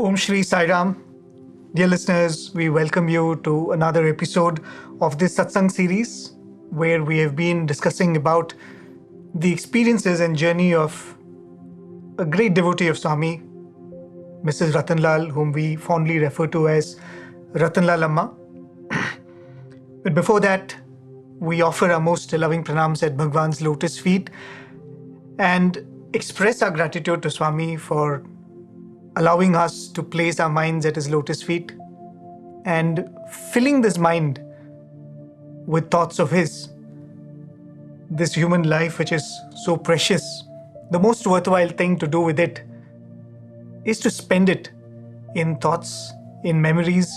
Om Shri Sai Ram. Dear listeners, we welcome you to another episode of this Satsang series where we have been discussing about the experiences and journey of a great devotee of Swami, Mrs Ratanlal, whom we fondly refer to as Ratanlal Amma. But before that, we offer our most loving pranams at Bhagawan's lotus feet and express our gratitude to Swami for allowing us to place our minds at his lotus feet and filling this mind with thoughts of his. This human life, which is so precious, the most worthwhile thing to do with it is to spend it in thoughts, in memories,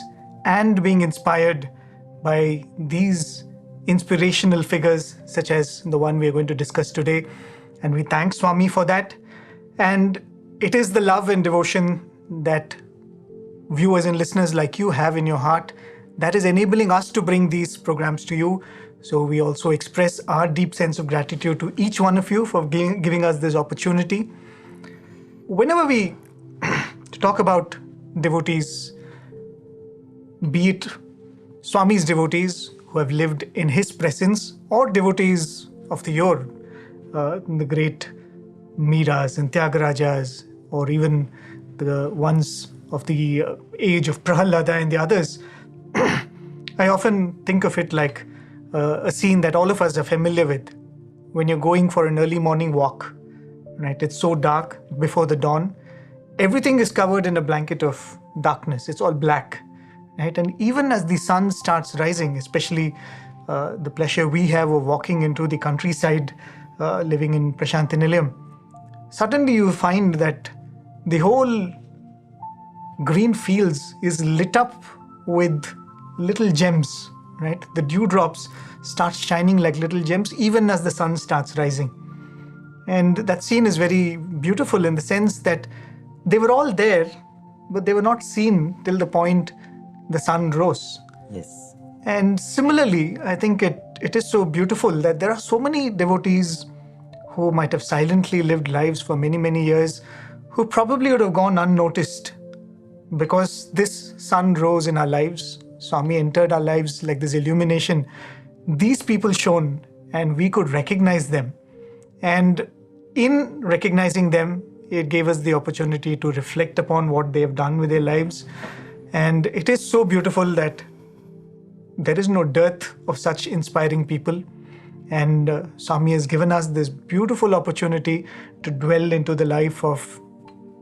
and being inspired by these inspirational figures such as the one we are going to discuss today. And we thank Swami for that. And it is the love and devotion that viewers and listeners like you have in your heart that is enabling us to bring these programs to you. So we also express our deep sense of gratitude to each one of you for giving us this opportunity. Whenever we talk about devotees, be it Swami's devotees who have lived in his presence or devotees of the yore, the great Meeras and Tyagarajas, or even the ones of the age of Prahalada and the others, I often think of it like a scene that all of us are familiar with. When you're going for an early morning walk, right? It's so dark before the dawn. Everything is covered in a blanket of darkness. It's all black, right? And even as the sun starts rising, especially the pleasure we have of walking into the countryside, living in Prasanthi Nilayam, suddenly you find that the whole green fields is lit up with little gems, right? The dewdrops start shining like little gems even as the sun starts rising. And that scene is very beautiful in the sense that they were all there, but they were not seen till the point the sun rose. Yes. And similarly, I think it is so beautiful that there are so many devotees who might have silently lived lives for many, many years, who probably would have gone unnoticed because this sun rose in our lives. Swami entered our lives like this illumination. These people shone and we could recognize them. And in recognizing them, it gave us the opportunity to reflect upon what they have done with their lives. And it is so beautiful that there is no dearth of such inspiring people. And Swami has given us this beautiful opportunity to dwell into the life of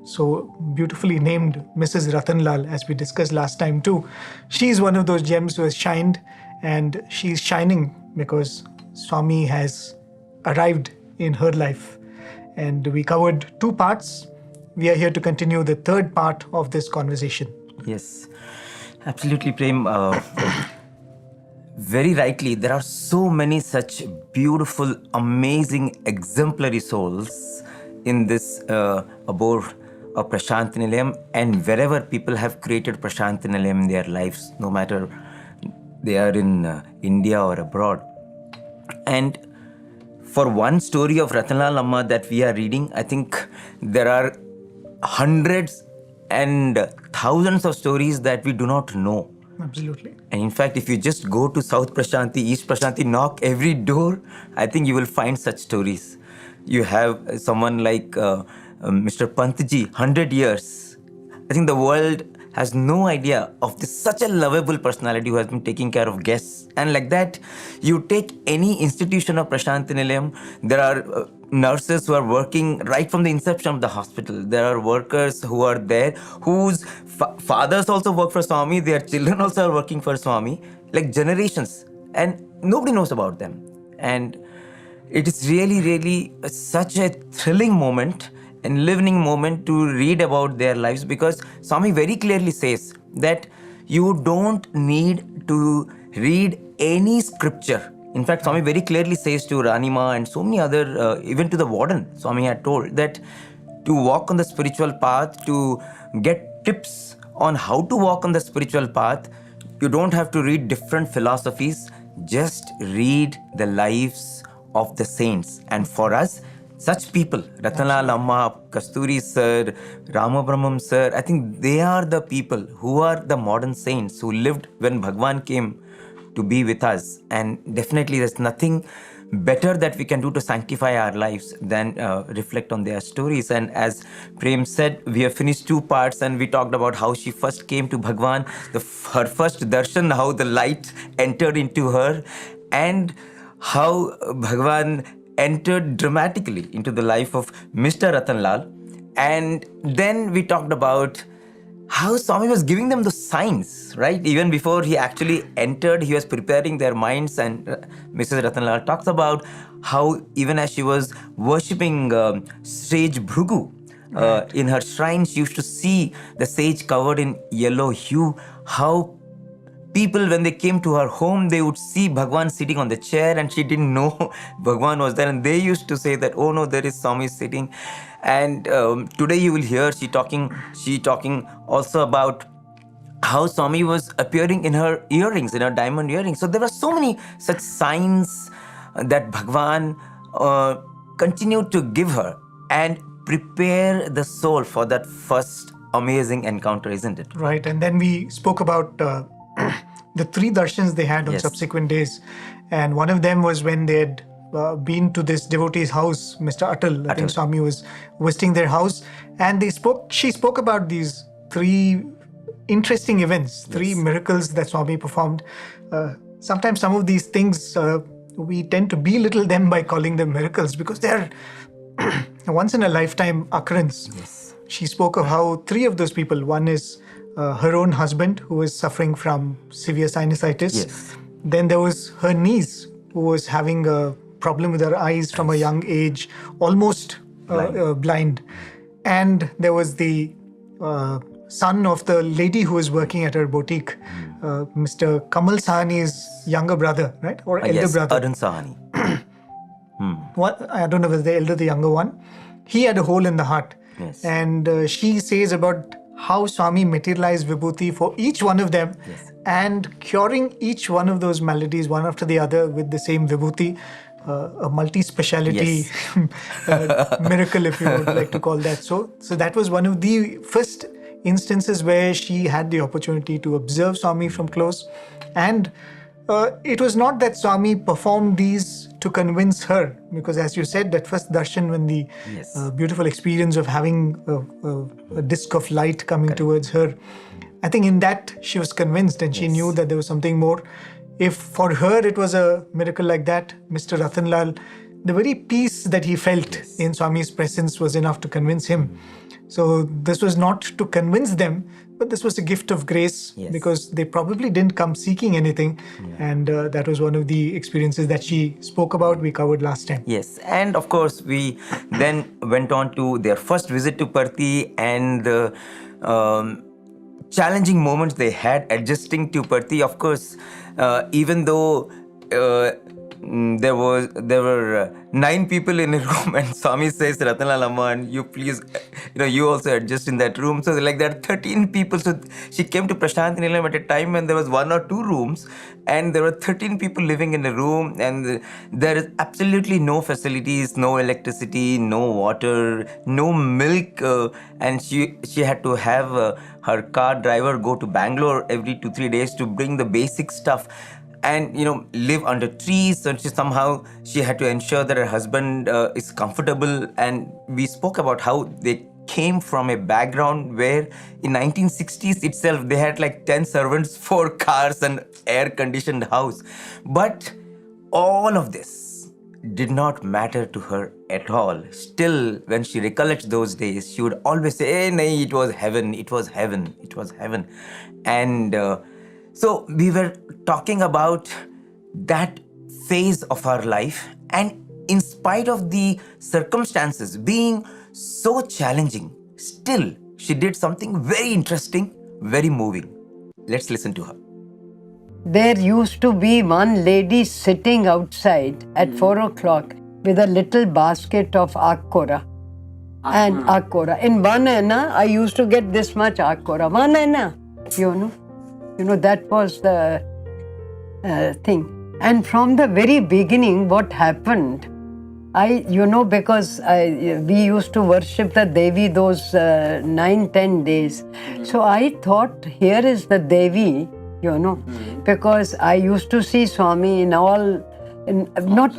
so beautifully named Mrs Ratanlal, as we discussed last time too. She is one of those gems who has shined, and she is shining because Swami has arrived in her life. And we covered 2 parts. We are here to continue the 3rd part of this conversation. Yes, absolutely, Prem. Very rightly, there are so many such beautiful, amazing, exemplary souls in this abode of Prasanthi Nilayam, and wherever people have created Prasanthi Nilayam in their lives, no matter they are in India or abroad. And for one story of Ratanlal Amma that we are reading, I think there are hundreds and thousands of stories that we do not know. Absolutely. And in fact, if you just go to South Prasanthi, East Prasanthi, knock every door, I think you will find such stories. You have someone like Mr. Pantji, 100 years. I think the world has no idea of this such a lovable personality who has been taking care of guests. And like that, you take any institution of Prasanthi Nilayam, there are nurses who are working right from the inception of the hospital. There are workers who are there whose fathers also work for Swami, their children also are working for Swami, like generations. And nobody knows about them. And it is really, really such a thrilling moment, enlivening moment to read about their lives, because Swami very clearly says that you don't need to read any scripture. In fact, Swami very clearly says to Ranima and so many other, even to the warden, Swami had told that to walk on the spiritual path, to get tips on how to walk on the spiritual path, you don't have to read different philosophies, just read the lives of the saints. And for us, Such people, Ratanlal Amma, Kasturi sir, Ramabrahmam sir, I think they are the people who are the modern saints who lived when Bhagawan came to be with us. And definitely there's nothing better that we can do to sanctify our lives than reflect on their stories. And as Prem said, we have finished 2 parts and we talked about how she first came to Bhagawan, her first darshan, how the light entered into her, and how Bhagavan entered dramatically into the life of Mr. Ratanlal. And then we talked about how Swami was giving them the signs, right? Even before he actually entered, he was preparing their minds. And Mrs. Ratanlal talks about how even as she was worshipping sage Bhrugu in her shrine, she used to see the sage covered in yellow hue, how people, when they came to her home, they would see Bhagawan sitting on the chair and she didn't know Bhagawan was there. And they used to say that, oh no, there is Swami sitting. And today you will hear she talking also about how Swami was appearing in her earrings, in her diamond earrings. So there were so many such signs that Bhagavan continued to give her and prepare the soul for that first amazing encounter, isn't it? Right. And then we spoke about the 3 darshans they had on Yes. subsequent days. And one of them was when they had been to this devotee's house, Mr. Atal. I think Swami was visiting their house. And she spoke about these 3 interesting events, 3 miracles that Swami performed. Sometimes some of these things, we tend to belittle them by calling them miracles because they're once in a lifetime occurrence. Yes. She spoke of how 3 of those people, one is her own husband who was suffering from severe sinusitis. Yes. Then there was her niece who was having a problem with her eyes from a young age, almost blind. And there was the son of the lady who was working at her boutique, Mr. Kamal Sahani's younger brother, right? Or elder Yes, brother. Arun Sahani. I don't know if it's the elder or the younger one. He had a hole in the heart. Yes. And she says about how Swami materialized Vibhuti for each one of them and curing each one of those maladies one after the other with the same Vibhuti, a multi-speciality miracle, if you would like to call that so. So that was one of the first instances where she had the opportunity to observe Swami from close. And it was not that Swami performed these to convince her, because as you said, that first darshan, when the beautiful experience of having a disc of light coming towards her, I think in that she was convinced and she knew that there was something more. If for her it was a miracle like that, Mr. Ratanlal, the very peace that he felt in Swami's presence was enough to convince him. So this was not to convince them, but this was a gift of grace because they probably didn't come seeking anything. And that was one of the experiences that she spoke about, we covered last time. Yes, and of course we then went on to their first visit to Parthi and the challenging moments they had adjusting to Parthi. Of course, even though there were 9 people in a room, and Swami says, Ratanlal Amma, and you please, you also adjust in that room. So like there are 13 people. So she came to Prasanthi Nilayam at a time when there was 1 or 2 rooms, and there were 13 people living in a room, and there is absolutely no facilities, no electricity, no water, no milk, and she had to have her car driver go to Bangalore every 2-3 days to bring the basic stuff. And live under trees. So she had to ensure that her husband is comfortable. And we spoke about how they came from a background where in 1960s itself they had like 10 servants, 4 cars, and air-conditioned house. But all of this did not matter to her at all. Still, when she recollects those days, she would always say, "Hey, nahi, it was heaven, it was heaven, it was heaven." And so we were talking about that phase of our life, and in spite of the circumstances being so challenging, still she did something very interesting, very moving. Let's listen to her. There used to be one lady sitting outside at 4 o'clock with a little basket of akkora. And akkora. In 1 anna, I used to get this much akkora. 1 anna, that was the thing. And from the very beginning, what happened, Because we used to worship the Devi those 9-10 days. So I thought, here is the Devi, because I used to see Swami not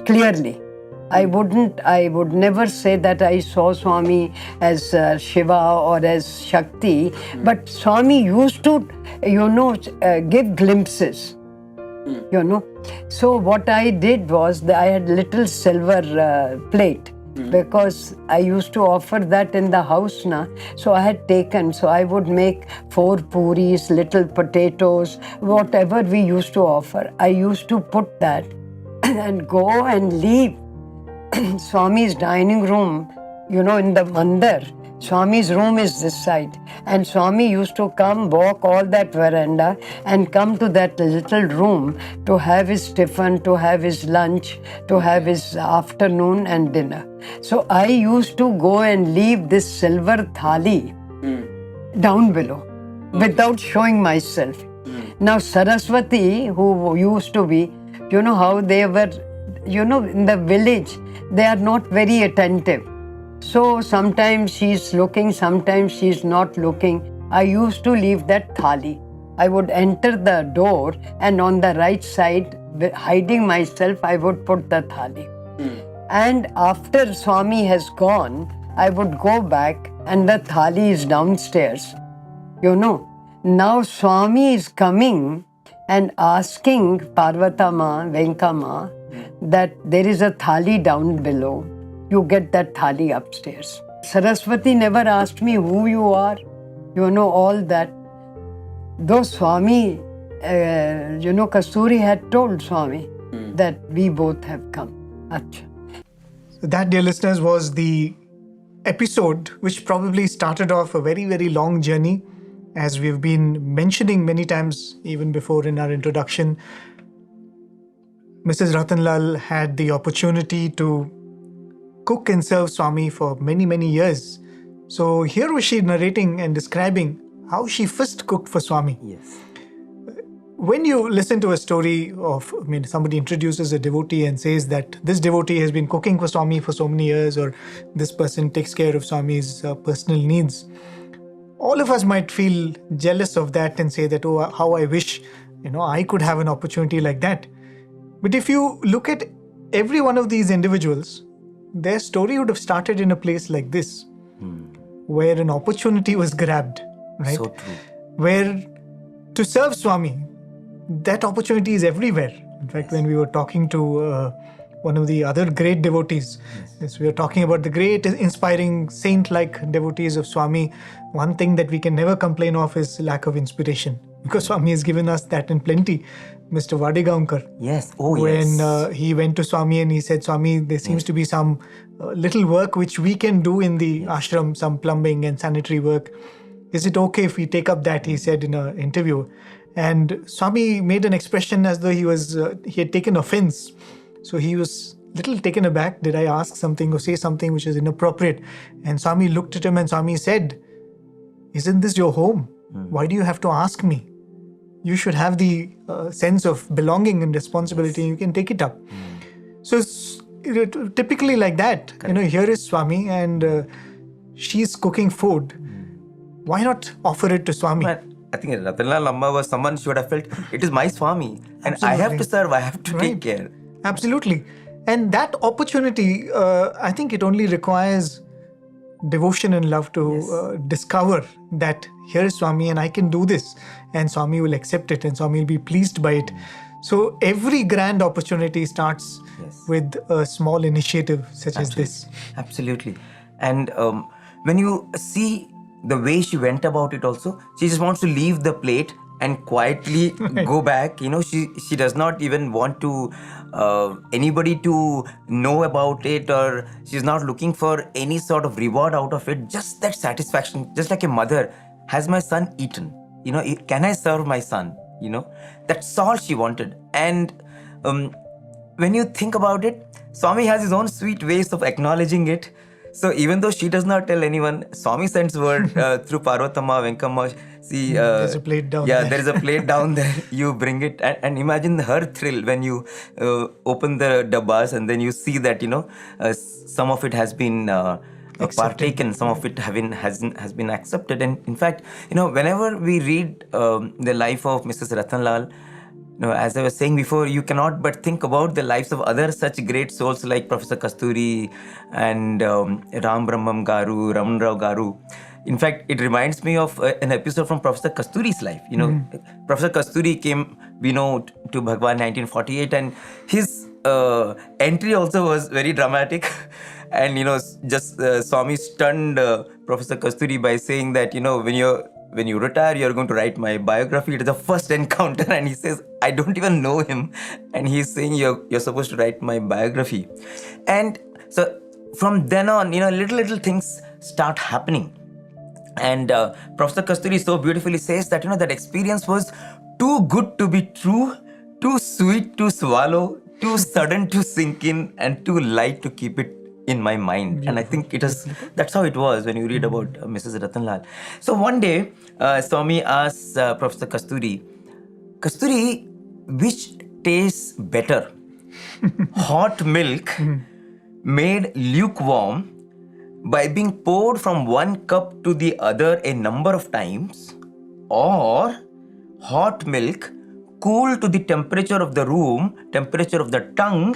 clearly. I would never say that I saw Swami as Shiva or as Shakti, but Swami used to, give glimpses. So what I did was that I had little silver plate, because I used to offer that in the house now. So I had taken, so I would make 4 puris, little potatoes, whatever we used to offer. I used to put that and go and leave Swami's dining room, in the mandir. Swami's room is this side, and Swami used to come, walk all that veranda and come to that little room to have his tiffin, to have his lunch, to have his afternoon and dinner. So I used to go and leave this silver thali down below without showing myself. Now Saraswati, who used to be, how they were, in the village, they are not very attentive. So sometimes she's looking, sometimes she's not looking. I used to leave that thali. I would enter the door, and on the right side, hiding myself, I would put the thali. And after Swami has gone, I would go back, and the thali is downstairs. Now Swami is coming and asking Parvatama, Venkama, that there is a thali down below. You get that thali upstairs. Saraswati never asked me who you are, all that. Though Swami, Kasturi had told Swami that we both have come. Achha. So that, dear listeners, was the episode which probably started off a very, very long journey. As we've been mentioning many times, even before in our introduction, Mrs Ratanlal had the opportunity to cook and serve Swami for many, many years. So here was she narrating and describing how she first cooked for Swami. Yes. When you listen to a story of, somebody introduces a devotee and says that this devotee has been cooking for Swami for so many years, or this person takes care of Swami's personal needs, all of us might feel jealous of that and say that, oh, how I wish, I could have an opportunity like that. But if you look at every one of these individuals, their story would have started in a place like this, where an opportunity was grabbed, right? So true. Where to serve Swami, that opportunity is everywhere. In fact, when we were talking to one of the other great devotees, yes, we were talking about the great, inspiring, saint-like devotees of Swami. One thing that we can never complain of is lack of inspiration, because Swami has given us that in plenty. Mr. Vadegaonkar. Yes. When he went to Swami and he said, Swami, there seems to be some little work which we can do in the ashram, some plumbing and sanitary work. Is it okay if we take up that? He said in an interview. And Swami made an expression as though he had taken offense. So he was little taken aback. Did I ask something or say something which is inappropriate? And Swami looked at him and Swami said, isn't this your home? Why do you have to ask me? You should have the sense of belonging and responsibility. You can take it up. So typically like that, here is Swami and she's cooking food. Why not offer it to Swami? But I think Ratanlal Amma was someone she would have felt, it is my Swami and I have to serve, I have to take care. Absolutely. And that opportunity, I think it only requires devotion and love to discover that here is Swami and I can do this, and Swami will accept it and Swami will be pleased by it. So every grand opportunity starts with a small initiative such as this. Absolutely. And when you see the way she went about it also, she just wants to leave the plate and quietly go back. She does not even want to anybody to know about it, or she's not looking for any sort of reward out of it. Just that satisfaction, just like a mother, has my son eaten? Can I serve my son? That's all she wanted. And when you think about it, Swami has his own sweet ways of acknowledging it. So even though she does not tell anyone, Swami sends word through Parvatama, Venkama. See, There's a plate down yeah, there. there is a plate down there. You bring it, and imagine her thrill when you open the dabbas and then you see that some of it has been partaken, some of it has been accepted. And in fact, whenever we read the life of Mrs. Ratanlal, as I was saying before, you cannot but think about the lives of other such great souls like Professor Kasturi and Ram Brahmam Garu, Raman Rao Garu. In fact, it reminds me of an episode from Professor Kasturi's life. Professor Kasturi came, to Bhagawan 1948, and his entry also was very dramatic. And just Swami stunned Professor Kasturi by saying that when you retire, you're going to write my biography. It is the first encounter, and he says, I don't even know him, and he's saying you're supposed to write my biography. And so from then on, little things start happening. And Professor Kasturi so beautifully says that that experience was too good to be true, too sweet to swallow, too sudden to sink in, and too light to keep it in my mind. Beautiful. And I think that's how it was when you read about Mrs. Ratanlal. So one day, Swami asked Professor Kasturi, which tastes better? Hot milk made lukewarm by being poured from one cup to the other a number of times, or hot milk cooled to the temperature of the room, temperature of the tongue,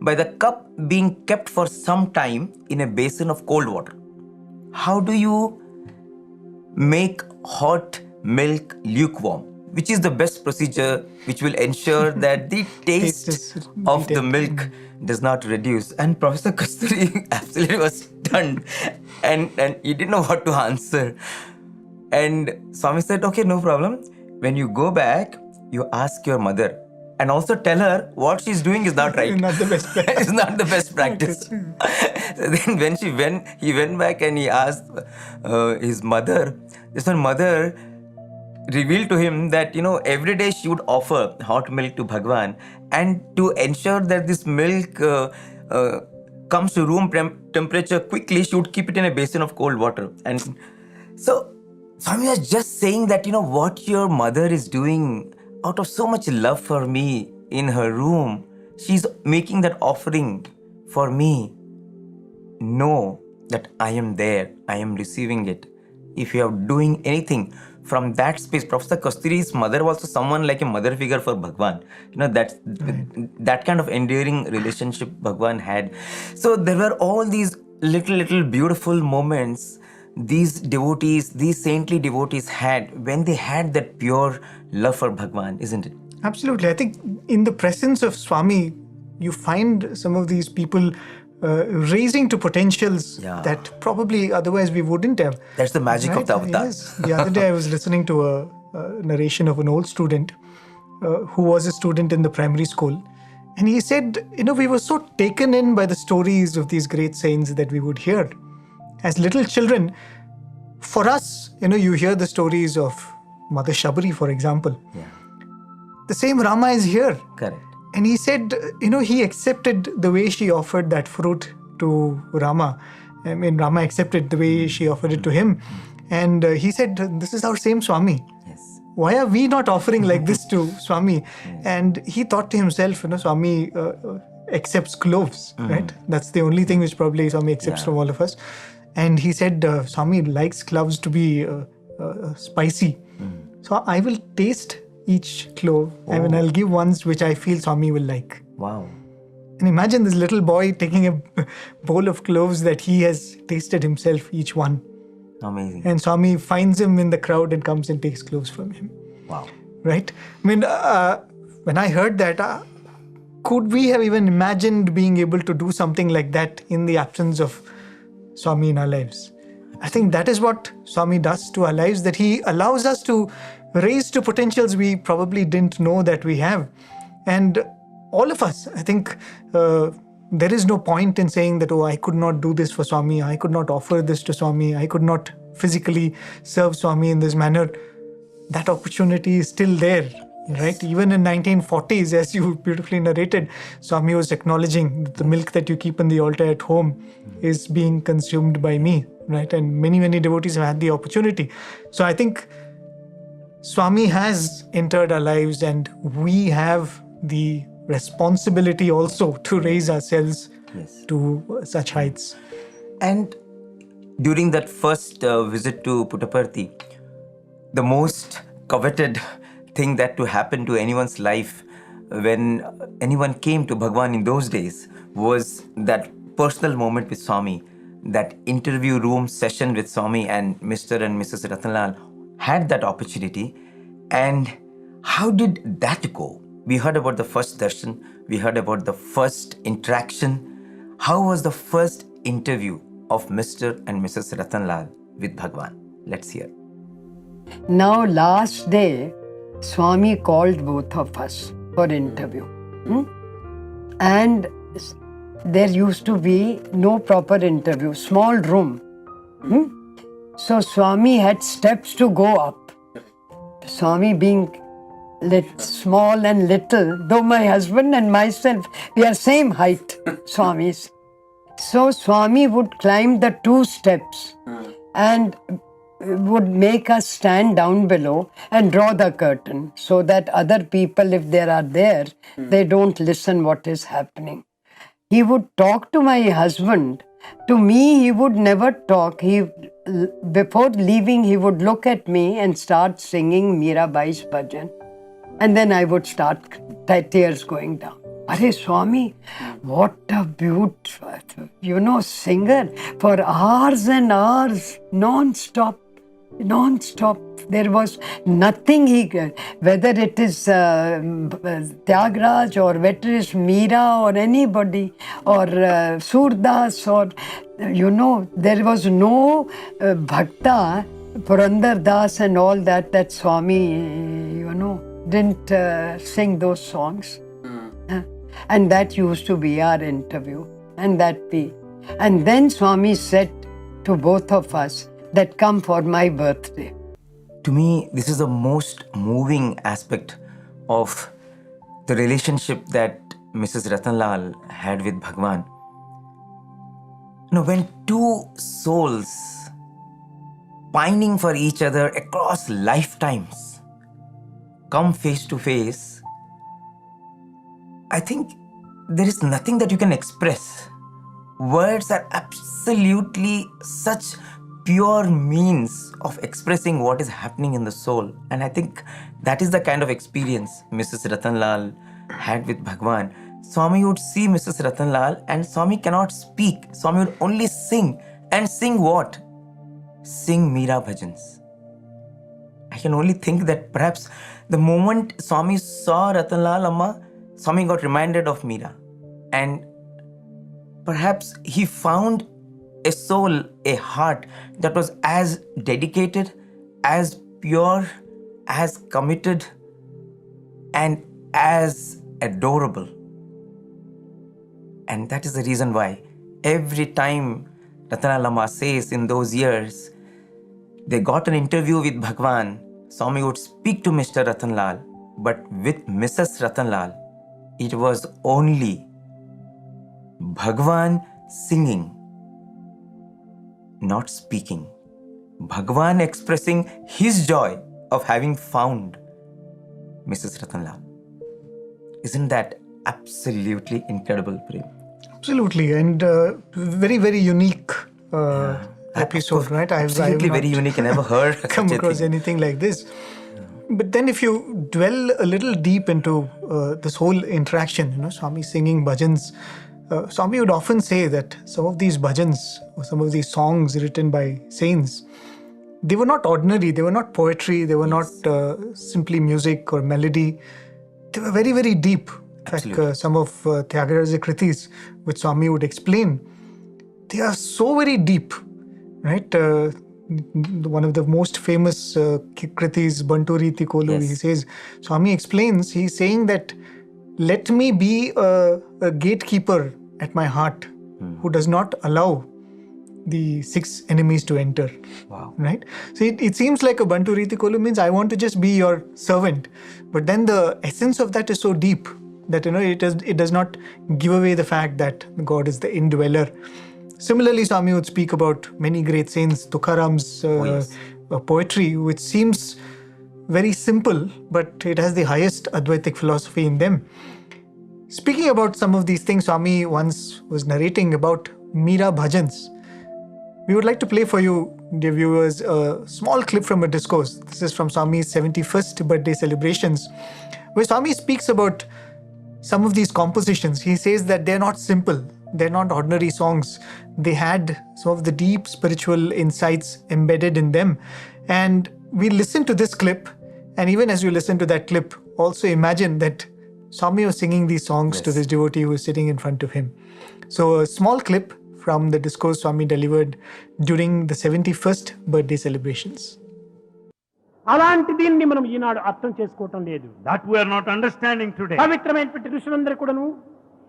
by the cup being kept for some time in a basin of cold water. How do you make hot milk lukewarm? Which is the best procedure which will ensure that the taste of the milk does not reduce? And Professor Kasturi absolutely was stunned, and he didn't know what to answer. And Swami said, okay, no problem. When you go back, you ask your mother, and also tell her what she's doing is not right. Not the best practice. It's not the best practice. So then when he went back and he asked his mother, this one mother revealed to him that every day she would offer hot milk to Bhagawan, and to ensure that this milk comes to room temperature quickly, she would keep it in a basin of cold water. And so Swami was just saying that what your mother is doing out of so much love for me in her room, she's making that offering for me. Know that I am there, I am receiving it. If you are doing anything from that space, Professor Kasturi's mother was also someone like a mother figure for Bhagawan. That kind of endearing relationship Bhagawan had. So there were all these little beautiful moments these devotees, these saintly devotees had when they had that pure love for Bhagawan, isn't it? Absolutely. I think in the presence of Swami, you find some of these people raising to potentials that probably otherwise we wouldn't have. That's the magic of the avatar. Yes. The other day I was listening to a narration of an old student who was a student in the primary school. And he said, we were so taken in by the stories of these great saints that we would hear. As little children, for us, you hear the stories of Mother Shabari, for example. Yeah. The same Rama is here. Correct. And he said, he accepted the way she offered that fruit to Rama. I mean, Rama accepted the way she offered it to him. And he said, this is our same Swami. Yes. Why are we not offering like this to Swami? And he thought to himself, Swami accepts cloves, right? That's the only thing which probably Swami accepts from all of us. And he said, Swami likes cloves to be spicy. So I will taste each clove. I mean, I'll give ones which I feel Swami will like. Wow. And imagine this little boy taking a bowl of cloves that he has tasted himself, each one. Amazing. And Swami finds him in the crowd and comes and takes cloves from him. Wow. Right? I mean, when I heard that, could we have even imagined being able to do something like that in the absence of Swami in our lives? I think that is what Swami does to our lives, that he allows us to raise to potentials we probably didn't know that we have. And all of us, I think there is no point in saying that, I could not do this for Swami, I could not offer this to Swami, I could not physically serve Swami in this manner. That opportunity is still there right? Even in 1940s, as you beautifully narrated, Swami was acknowledging that the milk that you keep on the altar at home is being consumed by me, right? And many, many devotees have had the opportunity. So I think Swami has entered our lives, and we have the responsibility also to raise ourselves to such heights. And during that first visit to Puttaparthi, the most coveted thing that to happen to anyone's life when anyone came to Bhagawan in those days was that personal moment with Swami, that interview room session with Swami, and Mr. and Mrs. Ratanlal had that opportunity. And how did that go? We heard about the first darshan, we heard about the first interaction. How was the first interview of Mr. and Mrs. Ratanlal with Bhagawan? Let's hear. Now, last day, Swami called both of us for interview. And there used to be no proper interview, small room. So Swami had steps to go up. Swami being small and little, though my husband and myself, we are same height, Swamis. So Swami would climb the 2 steps and would make us stand down below and draw the curtain so that other people, if they are there, they don't listen what is happening. He would talk to my husband. To me, he would never talk. Before leaving, he would look at me and start singing Mirabai's bhajan. And then I would start tears going down. Are Swami, what a beautiful, singer for hours and hours, non-stop. There was nothing whether it is Tyagraj or whether it is Meera or anybody or Surdas or, there was no Bhakta, Purandar Das and all that Swami, didn't sing those songs. And that used to be our interview. And then Swami said to both of us that come for my birthday. To me, this is the most moving aspect of the relationship that Mrs. Ratanlal had with Bhagawan. When 2 souls pining for each other across lifetimes come face to face, I think there is nothing that you can express. Words are absolutely such pure means of expressing what is happening in the soul. And I think that is the kind of experience Mrs. Ratanlal had with Bhagawan. Swami would see Mrs. Ratanlal and Swami cannot speak. Swami would only sing. And sing what? Sing Meera Bhajans. I can only think that perhaps the moment Swami saw Ratanlal Amma, Swami got reminded of Meera. And perhaps he found a soul, a heart that was as dedicated, as pure, as committed, and as adorable. And that is the reason why every time Ratanlal Amma says in those years, they got an interview with Bhagawan, Swami would speak to Mr. Ratanlal, but with Mrs. Ratanlal, it was only Bhagawan singing, not speaking. Bhagawan expressing his joy of having found Mrs. Ratanlal. Isn't that absolutely incredible, Prem? Absolutely, and very, very unique episode, right? Absolutely very unique. I never heard come across anything like this. But then if you dwell a little deep into this whole interaction, Swami singing bhajans, Swami would often say that some of these bhajans or some of these songs written by saints, they were not ordinary, they were not poetry, they were not simply music or melody. They were very, very deep. In fact, some of Tyagaraja Kritis, which Swami would explain, they are so very deep, right? One of the most famous Kritis, Banturi Tikolu, he says, Swami explains, he's saying that let me be a gatekeeper at my heart who does not allow the 6 enemies to enter. Wow. Right? So it seems like a Bantu Riti Kolu means I want to just be your servant. But then the essence of that is so deep that it does not give away the fact that God is the indweller. Similarly, Swami would speak about many great saints, Tukharam's poetry, which seems very simple, but it has the highest Advaitic philosophy in them. Speaking about some of these things, Swami once was narrating about Meera Bhajans. We would like to play for you, dear viewers, a small clip from a discourse. This is from Swami's 71st birthday celebrations, where Swami speaks about some of these compositions. He says that they're not simple, they're not ordinary songs. They had some of the deep spiritual insights embedded in them. And we listen to this clip, and even as you listen to that clip, also imagine that Swami was singing these songs to this devotee who was sitting in front of him. So a small clip from the discourse Swami delivered during the 71st birthday celebrations. అలాంటి దీన్ని మనం ఈనాడు అర్థం చేసుకోవటం లేదు. That we are not understanding today. పవిత్రమైనటువంటి ఋషులందరూ కూడాను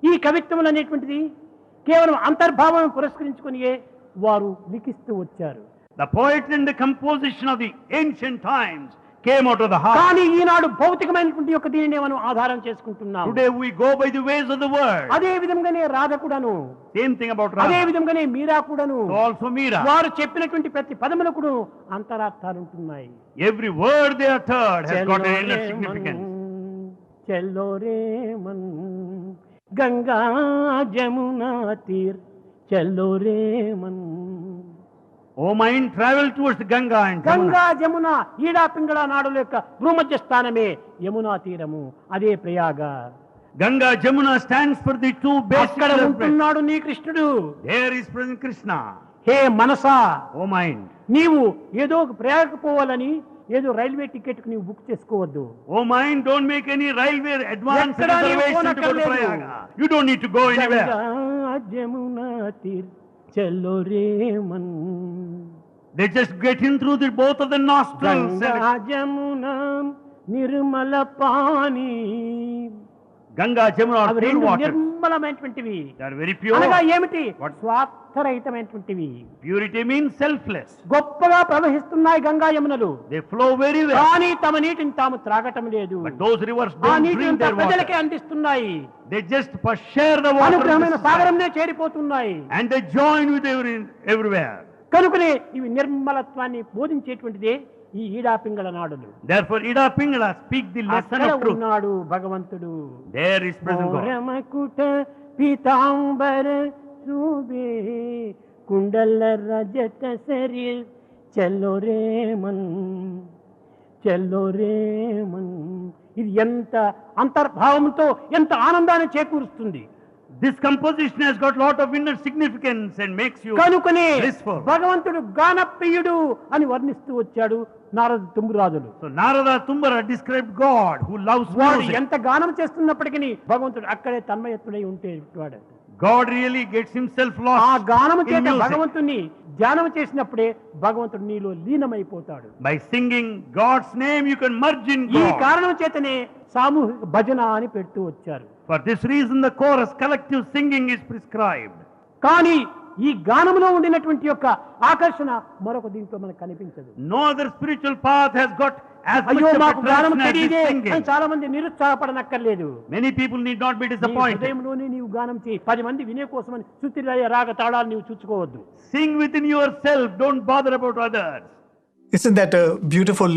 ఈ కవిత్వములు అనేటువంటిది కేవలం అంతర్భావం పురస్కరించుకునియే వారు లిఖిస్తూ వచ్చారు. The poetry and the composition of the ancient times came out of the heart. కానీ ఈనాడు భౌతికమైనటువంటి యొక్క దీనినే మనం ఆధారం చేసుకుంటున్నాం. Today we go by the ways of the world. అదే విధంగానే రాధ కూడాను, Same thing about Radha. అదే విధంగానే మీరా కూడాను, Also Meera. వారు చెప్పినటువంటి ప్రతి పదములు కూడా అంతరార్థాలు ఉంటున్నాయి. Every word they uttered has got an inner significance. చల్లో ray Mann Ganga Jamuna తీర్ చల్లో ray Mann. O mind, travel towards Ganga and Ganga Jamuna. Jamuna ఈడా పింగళ నాడుల యొక్క భూమధ్య స్థానమే యమునా తీరము, అదే Prayag. Ganga Jamuna stands for the two basic అక్కడ elements. ఉంటున్నాడు నీ కృష్ణుడు. There is present Krishna. Hey Manasa, O mind. నీవు ఏదో ఒక ప్రయాగకు పోవాలని ఏదో రైల్వే టికెట్ నీవు బుక్ చేసుకోవద్దు. O mind, don't make any railway advance ఎక్కడా నీవు reservation to go to పోనక్కర్లేదు. Prayaga. You don't need to go anywhere. Ganga Jamuna తీర్ చల్లో ray Mann. They just get in through both of the nostrils. Ganga Jamuna Nirmala pani. Ganga, Jamuna are అవి pure రెండు water. నిర్మలమైనటువంటివి. They are very pure. అనగా ఏమిటి? What? స్వార్థరహితమైనటువంటివి. Purity means selfless. గొప్పగా ప్రవహిస్తున్నాయి Ganga యమునలు. They flow very well. కానీ తమ నీటిని తాము త్రాగటం లేదు. But those rivers ఆ don't నీటిని drink their ప్రజలకే water. అందిస్తున్నాయి. They just share the water. అనుగ్రహమైన with the సాగరంనే చేరిపోతున్నాయి. society. And they join with everywhere. కనుకనే ఇవి నిర్మలత్వాన్ని బోధించేటువంటిదే ఈ ఈడా పింగళ నాడులు. Therefore, Ida Pingala speak the lesson అక్కడ of truth. ఉన్నాడు భగవంతుడు. There is present God. రమకుట Pitambara శోభే కుండల రజత శరీర్ చల్లో రే మన్ చల్లో రే మన్. ఇది ఎంత అంతర్భావంతో ఎంత ఆనందాన్ని చేకూరుస్తుంది. This composition has got lot of inner significance and makes you కనుకనే blissful. భగవంతుడు గానప్రియుడు అని వర్ణిస్తూ వచ్చాడు Narada తుంబురాజులు. So Narada Tumbara described God who loves వాడు music. ఎంత గానం చేస్తున్నప్పటికీ భగవంతుడు అక్కడే తన్మయత్తుడై ఉంటేవాడు. God really gets himself ఆ lost గానము in చేత music. భగవంతుని ధ్యానం చేసినప్పుడే భగవంతుడు నీలో లీనమైపోతాడు. By singing God's name, you can merge in ఈ God. కారణం చేతనే సామూహిక భజన అని పెడుతూ వచ్చారు. For this reason, the chorus collective singing is prescribed. కానీ ఈ గానములో ఉండినటువంటి యొక్క ఆకర్షణ మరొక దీంట్లో మనకు కనిపించదు. No other spiritual path has got as much అయ్యో of మాకు గానం attraction as this తెలియదే అని singing. చాలా మంది నిరుత్సాహపడనక్కర్లేదు. Many people need not be నీ disappointed. హృదయంలోనే నీవు గానం చేయి. 10 మంది వినే కోసమని శృతి లయ రాగ తాళాలు నీవు చూసుకోవద్దు. Sing within yourself. Don't bother about others. Isn't that a beautiful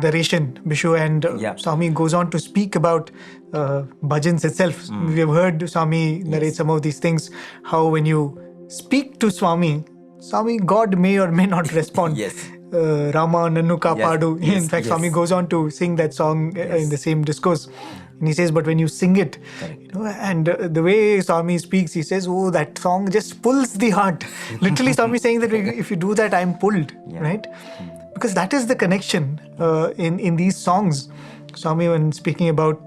narration, Bishu? And Yeah. Swami goes on to speak about bhajans itself. We have heard Swami narrate some of these things, how when you speak to Swami, God may or may not respond. Yes. Rama Nannu Kapadu. Yes, In fact, yes. Swami goes on to sing that song in the same discourse. And he says, but when you sing it, and the way Swami speaks, he says, oh, that song just pulls the heart. Literally, Swami is saying that if you do that, I'm pulled, right? Because that is the connection in these songs. Swami, when speaking about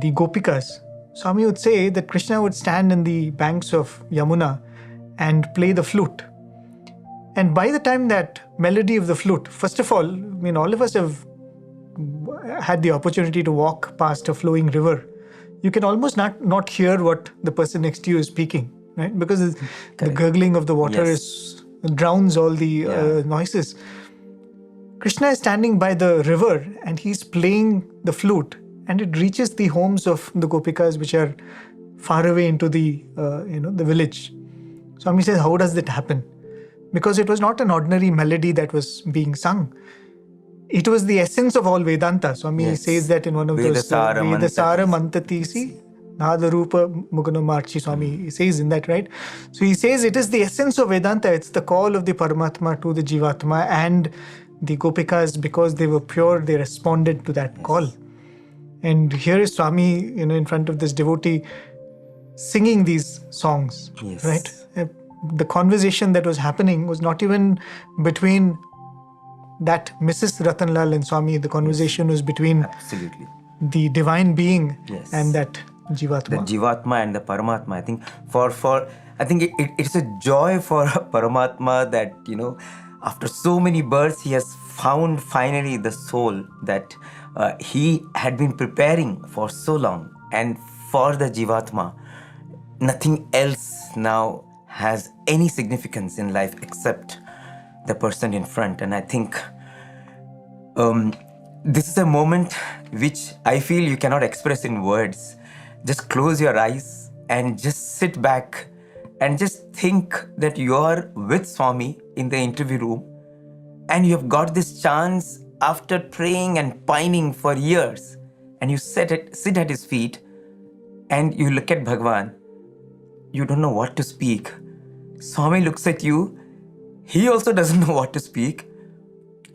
the Gopikas, Swami would say that Krishna would stand in the banks of Yamuna and play the flute. And by the time that melody of the flute, first of all, I mean, all of us have had the opportunity to walk past a flowing river. You can almost not hear what the person next to you is speaking, right? Because the gurgling of the water drowns all the noises. Krishna is standing by the river and he's playing the flute, and it reaches the homes of the Gopikas, which are far away into the the village. Swami says, how does that happen? Because it was not an ordinary melody that was being sung. It was the essence of all Vedanta. Swami says that in one of those Vedasara Mantatisi, Nada Rupa Mugana Marchi. Swami says in that, right? So he says it is the essence of Vedanta. It's the call of the Paramatma to the Jivatma, and the Gopikas, because they were pure, they responded to that call. And here is Swami, in front of this devotee, singing these songs, right? The conversation that was happening was not even between that Mrs Ratanlal and Swami. The conversation was between the divine being and that Jivatma. The Jivatma and the Paramatma. I think I think it's a joy for Paramatma that, after so many births, he has found finally the soul that he had been preparing for so long. And for the Jivatma, nothing else now has any significance in life except the person in front. And I think this is a moment which I feel you cannot express in words. Just close your eyes and just sit back and just think that you are with Swami in the interview room, and you have got this chance after praying and pining for years, and you sit at his feet and you look at Bhagawan. You don't know what to speak. Swami looks at you. He also doesn't know what to speak,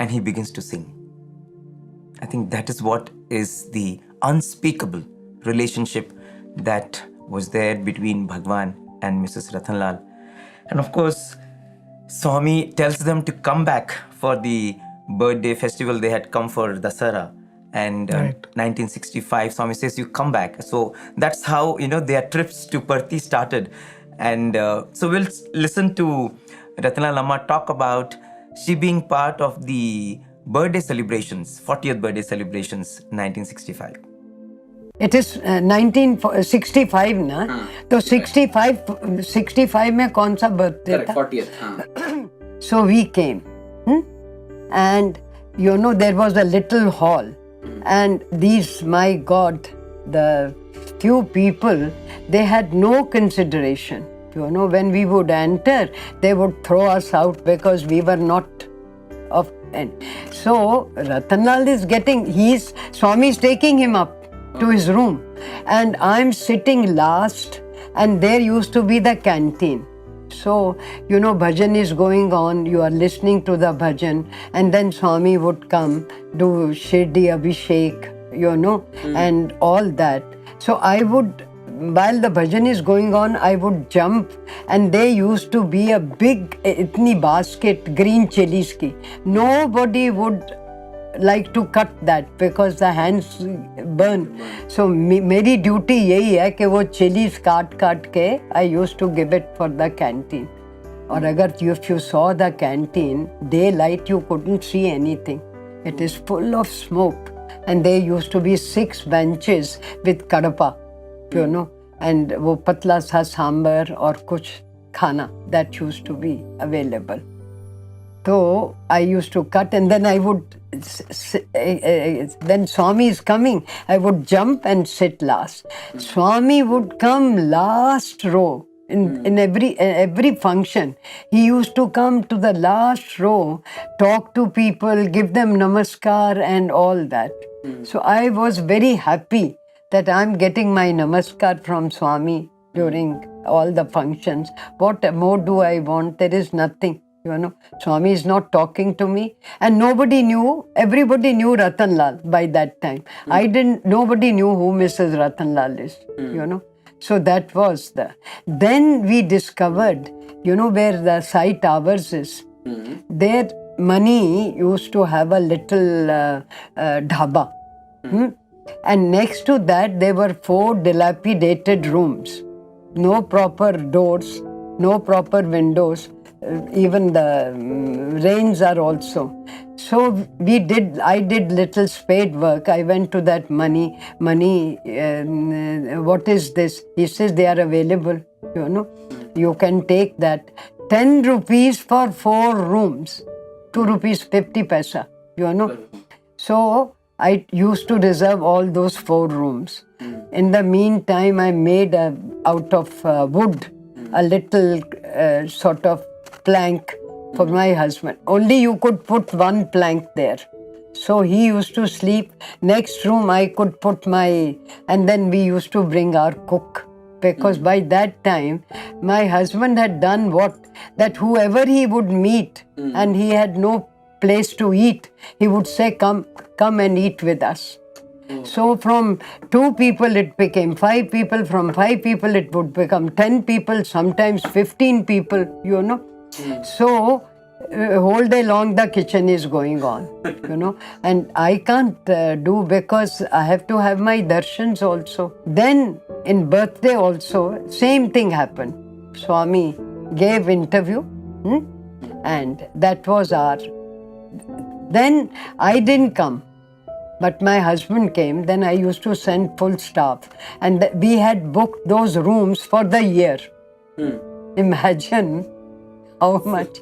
and he begins to sing. I think that is what is the unspeakable relationship that was there between Bhagawan and Mrs Ratanlal. And of course, Swami tells them to come back for the birthday festival. They had come for Dasara. And 1965, Swami says, you come back. So that's how, their trips to Parthi started. And so we'll listen to Ratanlal Amma talk about she being part of the birthday celebrations, 40th birthday celebrations, 1965. It is 1965 na? So 65 में कौन सा birthday था? 40th. So we came. And there was a little hall. And these, my God, the few people, they had no consideration. When we would enter, they would throw us out because we were not of end. So Ratanlal is Swami is taking him up to his room, and I'm sitting last, and there used to be the canteen. So, bhajan is going on, you are listening to the bhajan, and then Swami would come, do Shirdi Abhishek, and all that. So while the bhajan is going on, I would jump, and there used to be a big itni basket, green chilies ki. Nobody would like to cut that because the hands burn. So मेरी duty यही है कि वो chilies काट के I used to give it for the canteen. और if you saw the canteen, daylight you couldn't see anything. It is full of smoke, and there used to be 6 benches with kadapa, and वो पतला सा सांबर और कुछ खाना that used to be available. So I used to cut, and then I would, when Swami is coming, I would jump and sit last. Swami would come last row in every function. He used to come to the last row, talk to people, give them namaskar and all that. So I was very happy that I'm getting my namaskar from Swami during all the functions. What more do I want? There is nothing. Swami is not talking to me, and everybody knew Ratanlal by that time. Nobody knew who Mrs Ratanlal is, So that was then we discovered, where the Sai Towers is. There Mani used to have a little dhaba. And next to that, there were 4 dilapidated rooms. No proper doors, no proper windows. Even the rains are also. So I did little spade work. I went to that Mani, what is this? He says they are available, You can take that. 10 rupees for 4 rooms. 2 rupees 50 paisa, you know. So I used to reserve all those 4 rooms. In the meantime, I made out of wood a little sort of plank for my husband. Only you could put one plank there. So he used to sleep. Next room I could put my, and then we used to bring our cook. Because by that time, my husband had done that whoever he would meet and he had no place to eat, he would say, come and eat with us. So from 2 people it became 5 people, from 5 people it would become 10 people, sometimes 15 people, you know. So whole day long the kitchen is going on, you know, and I can't do because I have to have my darshans also. Then in birthday also, same thing happened. Swami gave interview and that was our... Then I didn't come, but my husband came. Then I used to send full staff and we had booked those rooms for the year. Imagine how much.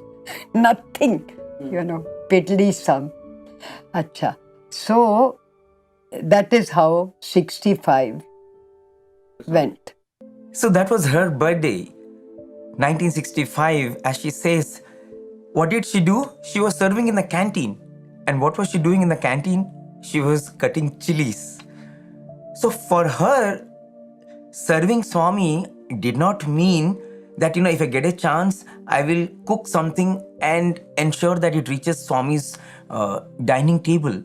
Nothing, you know, piddly sum. Acha. So that is how 65 went. So that was her birthday, 1965. As she says, what did she do? She was serving in the canteen. And what was she doing in the canteen? She was cutting chilies. So for her, serving Swami did not mean that, you know, if I get a chance, I will cook something and ensure that it reaches Swami's dining table.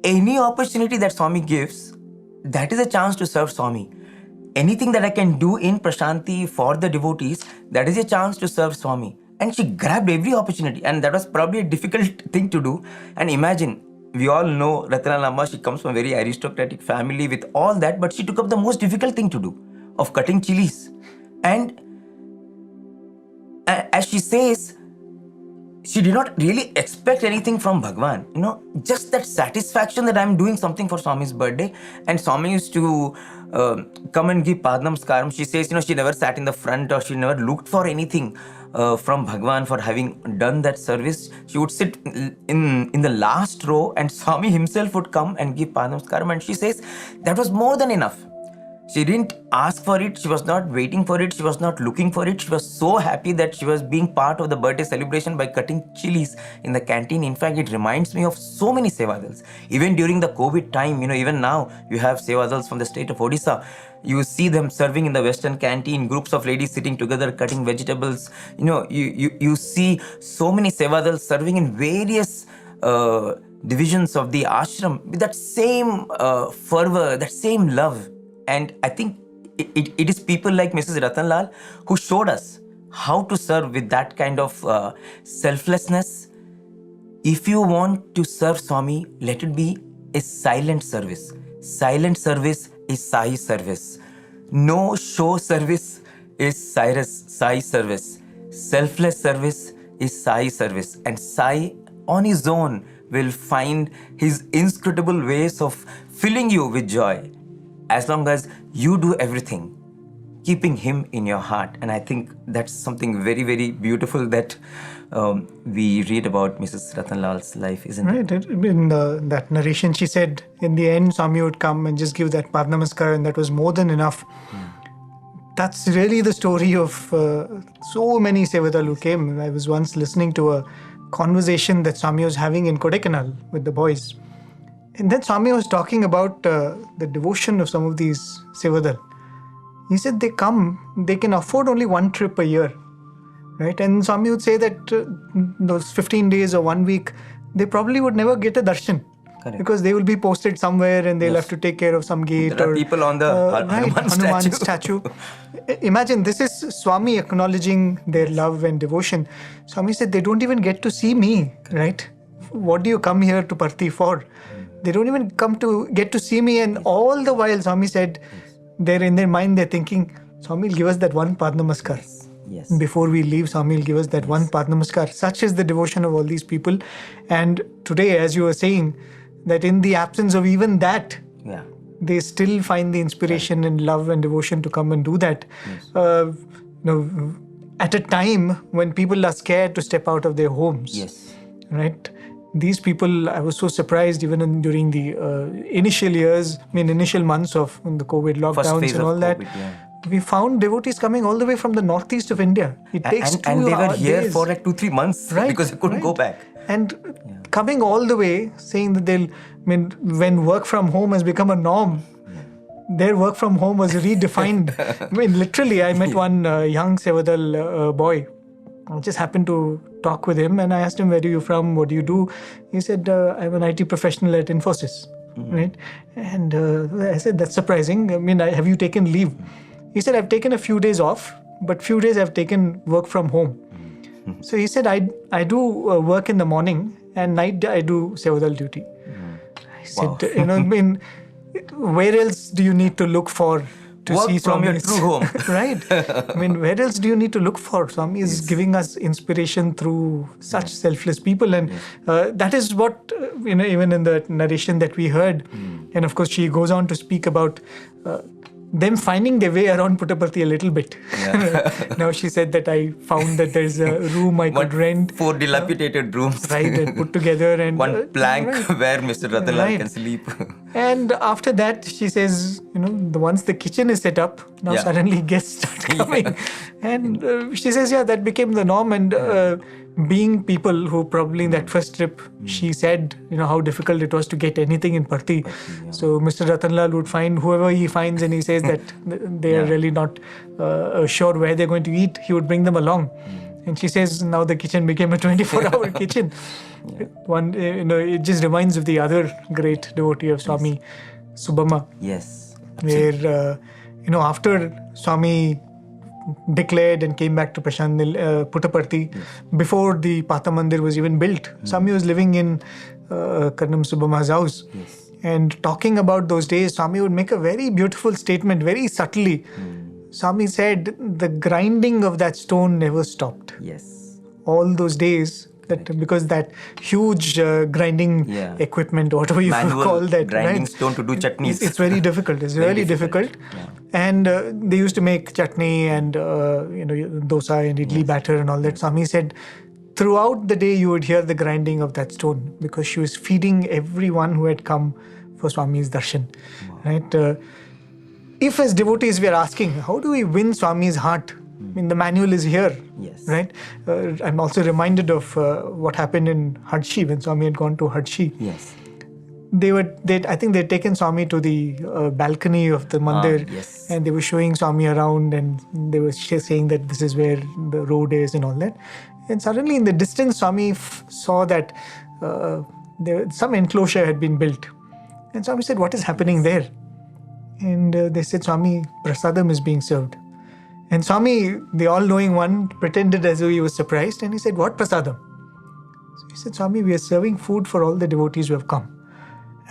Any opportunity that Swami gives, that is a chance to serve Swami. Anything that I can do in Prasanthi for the devotees, that is a chance to serve Swami. And she grabbed every opportunity, and that was probably a difficult thing to do. And imagine, we all know Ratanlal Amma, she comes from a very aristocratic family with all that, but she took up the most difficult thing to do, of cutting chilies. And as she says, she did not really expect anything from Bhagawan. You know, just that satisfaction that I'm doing something for Swami's birthday. And Swami used to come and give Padnamaskaram. She says, you know, she never sat in the front or she never looked for anything from Bhagawan for having done that service. She would sit in the last row and Swami himself would come and give Padnamaskaram. And she says, that was more than enough. She didn't ask for it, she was not waiting for it, she was not looking for it. She was so happy that she was being part of the birthday celebration by cutting chilies in the canteen. In fact, it reminds me of so many sevadals. Even during the COVID time, you know, even now, you have sevadals from the state of Odisha. You see them serving in the Western canteen, groups of ladies sitting together, cutting vegetables. You know, you see so many sevadals serving in various divisions of the ashram with that same fervor, that same love. And I think it is people like Mrs Ratanlal who showed us how to serve with that kind of selflessness. If you want to serve Swami, let it be a silent service. Silent service is Sai service. No show service is Sai service. Selfless service is Sai service. And Sai on his own will find his inscrutable ways of filling you with joy, as long as you do everything, keeping him in your heart. And I think that's something very, very beautiful that we read about Mrs. Ratanlal's life, isn't it? Right. In that narration, she said, in the end, Swami would come and just give that Padnamaskar, and that was more than enough. That's really the story of so many Sevadal who came. I was once listening to a conversation that Swami was having in Kodaikanal with the boys. And then Swami was talking about the devotion of some of these Sevadal. He said they can afford only one trip a year, right? And Swami would say that those 15 days or 1 week, they probably would never get a darshan. Correct. Because they will be posted somewhere and they'll have to take care of some gate. There are people on the Hanuman statue. Imagine, this is Swami acknowledging their love and devotion. Swami said they don't even get to see me, right? What do you come here to Parthi for? They don't even get to see me, and all the while Swami said, they're in their mind, they're thinking, Swami will give us that one Padnamaskar. Yes. Before we leave, Swami will give us that one Padnamaskar. Such is the devotion of all these people. And today, as you were saying, that in the absence of even that, they still find the inspiration and love and devotion to come and do that. Yes. at a time when people are scared to step out of their homes. Yes. Right? These people, I was so surprised even during the initial months of the COVID lockdowns phase and of all that. COVID, yeah. We found devotees coming all the way from the northeast of India. It takes And they were here days. for like 2-3 months Right, because they couldn't go back. And coming all the way, saying that when work from home has become a norm, their work from home was redefined. Literally, I met one young Sevadal boy. I just happened to talk with him and I asked him, where are you from? What do you do? He said, I'm an IT professional at Infosys. Right? And I said, that's surprising. Have you taken leave? He said, I've taken a few days off, but few days I've taken work from home. So he said, I do work in the morning and night I do Sevadal duty. I said, where else do you need to look for to Work see from your Swami's true home. Right? Where else do you need to look for? Swami is giving us inspiration through such selfless people, and that is what even in the narration that we heard. And of course, she goes on to speak about them finding their way around Puttaparthi a little bit. Now she said that I found that there's a room I could rent. 4 dilapidated rooms. Right, and put together. And one plank where Mr. Ratanlal can sleep. And after that, she says, once the kitchen is set up, now suddenly guests start coming. And she says, that became the norm. And being people who probably in that first trip, she said, how difficult it was to get anything in Parthi. So Mr. Ratanlal would find whoever he finds and he says that they are really not sure where they're going to eat, he would bring them along. And she says now the kitchen became a 24-hour kitchen. One, it just reminds of the other great devotee of Swami, Subama. Yes. Where, after Swami declared and came back to Puttaparthi, before the Pata Mandir was even built, Swami was living in Karnam Subama's house. And talking about those days, Swami would make a very beautiful statement, very subtly. Swami said, the grinding of that stone never stopped. Yes. All those days, because that huge grinding equipment, whatever you call that, grinding stone to do chutneys. It's very difficult. It's really difficult. And they used to make chutney and dosa and idli batter and all that. Swami said, throughout the day you would hear the grinding of that stone because she was feeding everyone who had come for Swami's darshan. Right? If as devotees we are asking, how do we win Swami's heart? The manual is here. Yes. Right? I'm also reminded of what happened in Hadshi when Swami had gone to Hadshi. Yes. I think they'd taken Swami to the balcony of the mandir, and they were showing Swami around, and they were saying that this is where the road is and all that. And suddenly in the distance, Swami saw that some enclosure had been built. And Swami said, what is happening there? And they said, Swami, prasadam is being served. And Swami, the all-knowing one, pretended as though he was surprised, and he said, what prasadam? So he said, Swami, we are serving food for all the devotees who have come.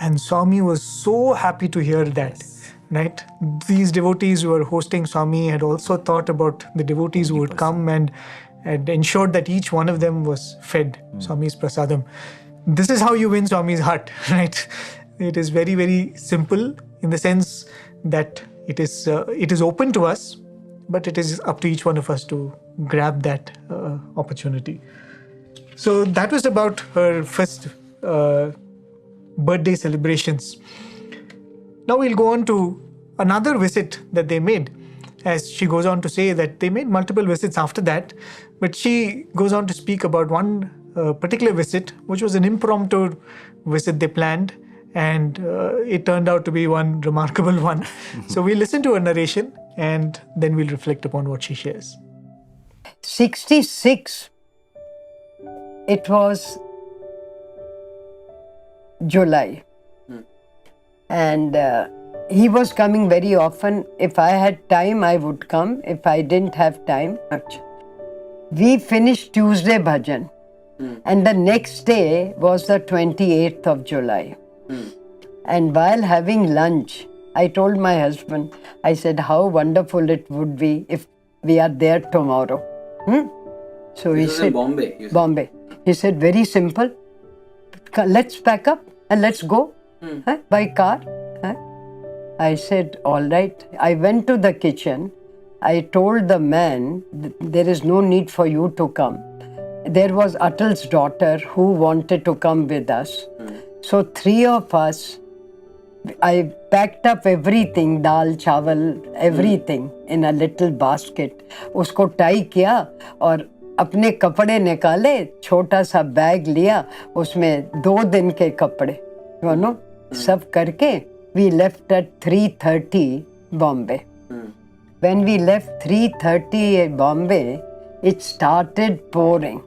And Swami was so happy to hear that. Right? These devotees who were hosting Swami had also thought about the devotees who would come and ensured that each one of them was fed Swami's prasadam. This is how you win Swami's heart, right? It is very, very simple in the sense that it is open to us, but it is up to each one of us to grab that opportunity. So that was about her first birthday celebrations. Now we'll go on to another visit that they made, as she goes on to say that they made multiple visits after that, but she goes on to speak about one particular visit, which was an impromptu visit they planned, and it turned out to be one remarkable one. So we'll listen to her narration and then we'll reflect upon what she shares. 66, it was July. And he was coming very often. If I had time, I would come. If I didn't have time, much. We finished Tuesday bhajan. And the next day was the 28th of July. And while having lunch, I told my husband, I said, how wonderful it would be if we are there tomorrow. So he said, Bombay. He said, very simple. Let's pack up and let's go by car. I said, all right. I went to the kitchen I told the man, there is no need for you to come. There was Atal's daughter who wanted to come with us. So 3 of us, I packed up everything, dal, chawal, everything in a little basket. उसको tie किया और अपने कपड़े निकाले, छोटा सा bag लिया, उसमें 2 दिन के कपड़े, you know, सब करके we left at 3:30 Bombay. When we left 3:30 Bombay, it started pouring.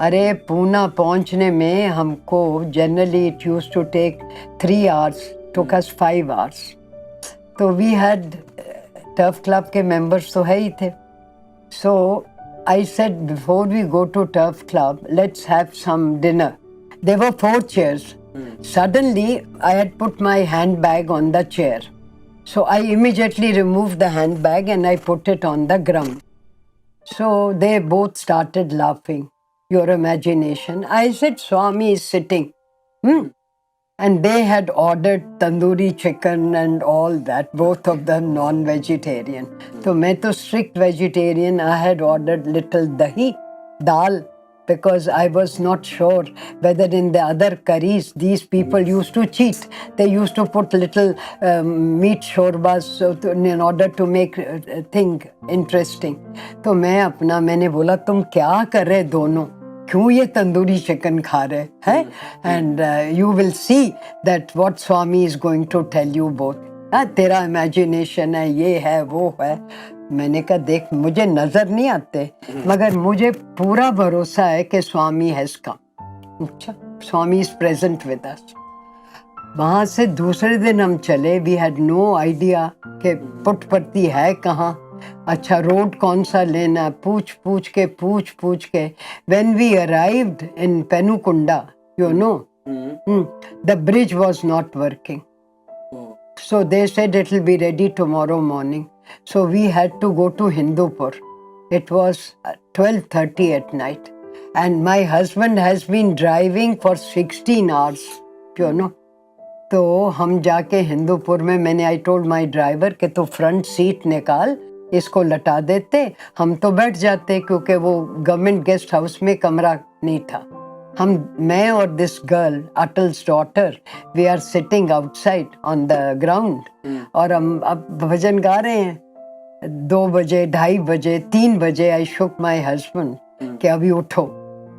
अरे पूना पहुंचने में हमको generally it used to take 3 hours, took us 5 hours. तो we had Turf Club के members तो है ही थे. So I said before we go to Turf Club, let's have some dinner. There were 4 chairs. Suddenly I had put my handbag on the chair. So I immediately removed the handbag and I put it on the ground. So they both started laughing. Your imagination. I said, Swami is sitting. And they had ordered tandoori chicken and all that, both of them non-vegetarian. So मैं तो strict vegetarian. I had ordered little dahi, dal, because I was not sure whether in the other curries these people used to cheat. They used to put little meat shorbas in order to make thing interesting. तो मैंने बोला तुम क्या कर रहे दोनों? क्यों ये तंदूरी चिकन खा रहे हैं? And you will see that what Swami is going to tell you both. तेरा imagination है, ये है, वो है. मैंने कहा देख मुझे नजर नहीं आते मगर मुझे पूरा भरोसा है कि स्वामी has come. अच्छा, स्वामी is present with us. वहाँ से दूसरे दिन हम चले. We had no idea कि पुट्टपर्ती है कहाँ. अच्छा रोड कौन सा लेना, पूछ पूछ के when we arrived in Penukunda, you know, the bridge was not working. So they said it will be ready tomorrow morning. So we had to go to Hindupur. It was 12:30 at night. And my husband has been driving for 16 hours, you know. तो हम जाके हिंदूपुर में मैंने I told my driver कि तो front seat निकाल, इसको लटा देते, हम तो बैठ जाते क्योंकि वो गवर्नमेंट गेस्ट हाउस में कमरा नहीं था. मैं और this girl Atal's daughter we are sitting outside on the ground और हम अब भजन गा रहे हैं. 2 बजे, 2:30 बजे, 3 बजे आई शुक माई हस्बैंड कि अभी उठो,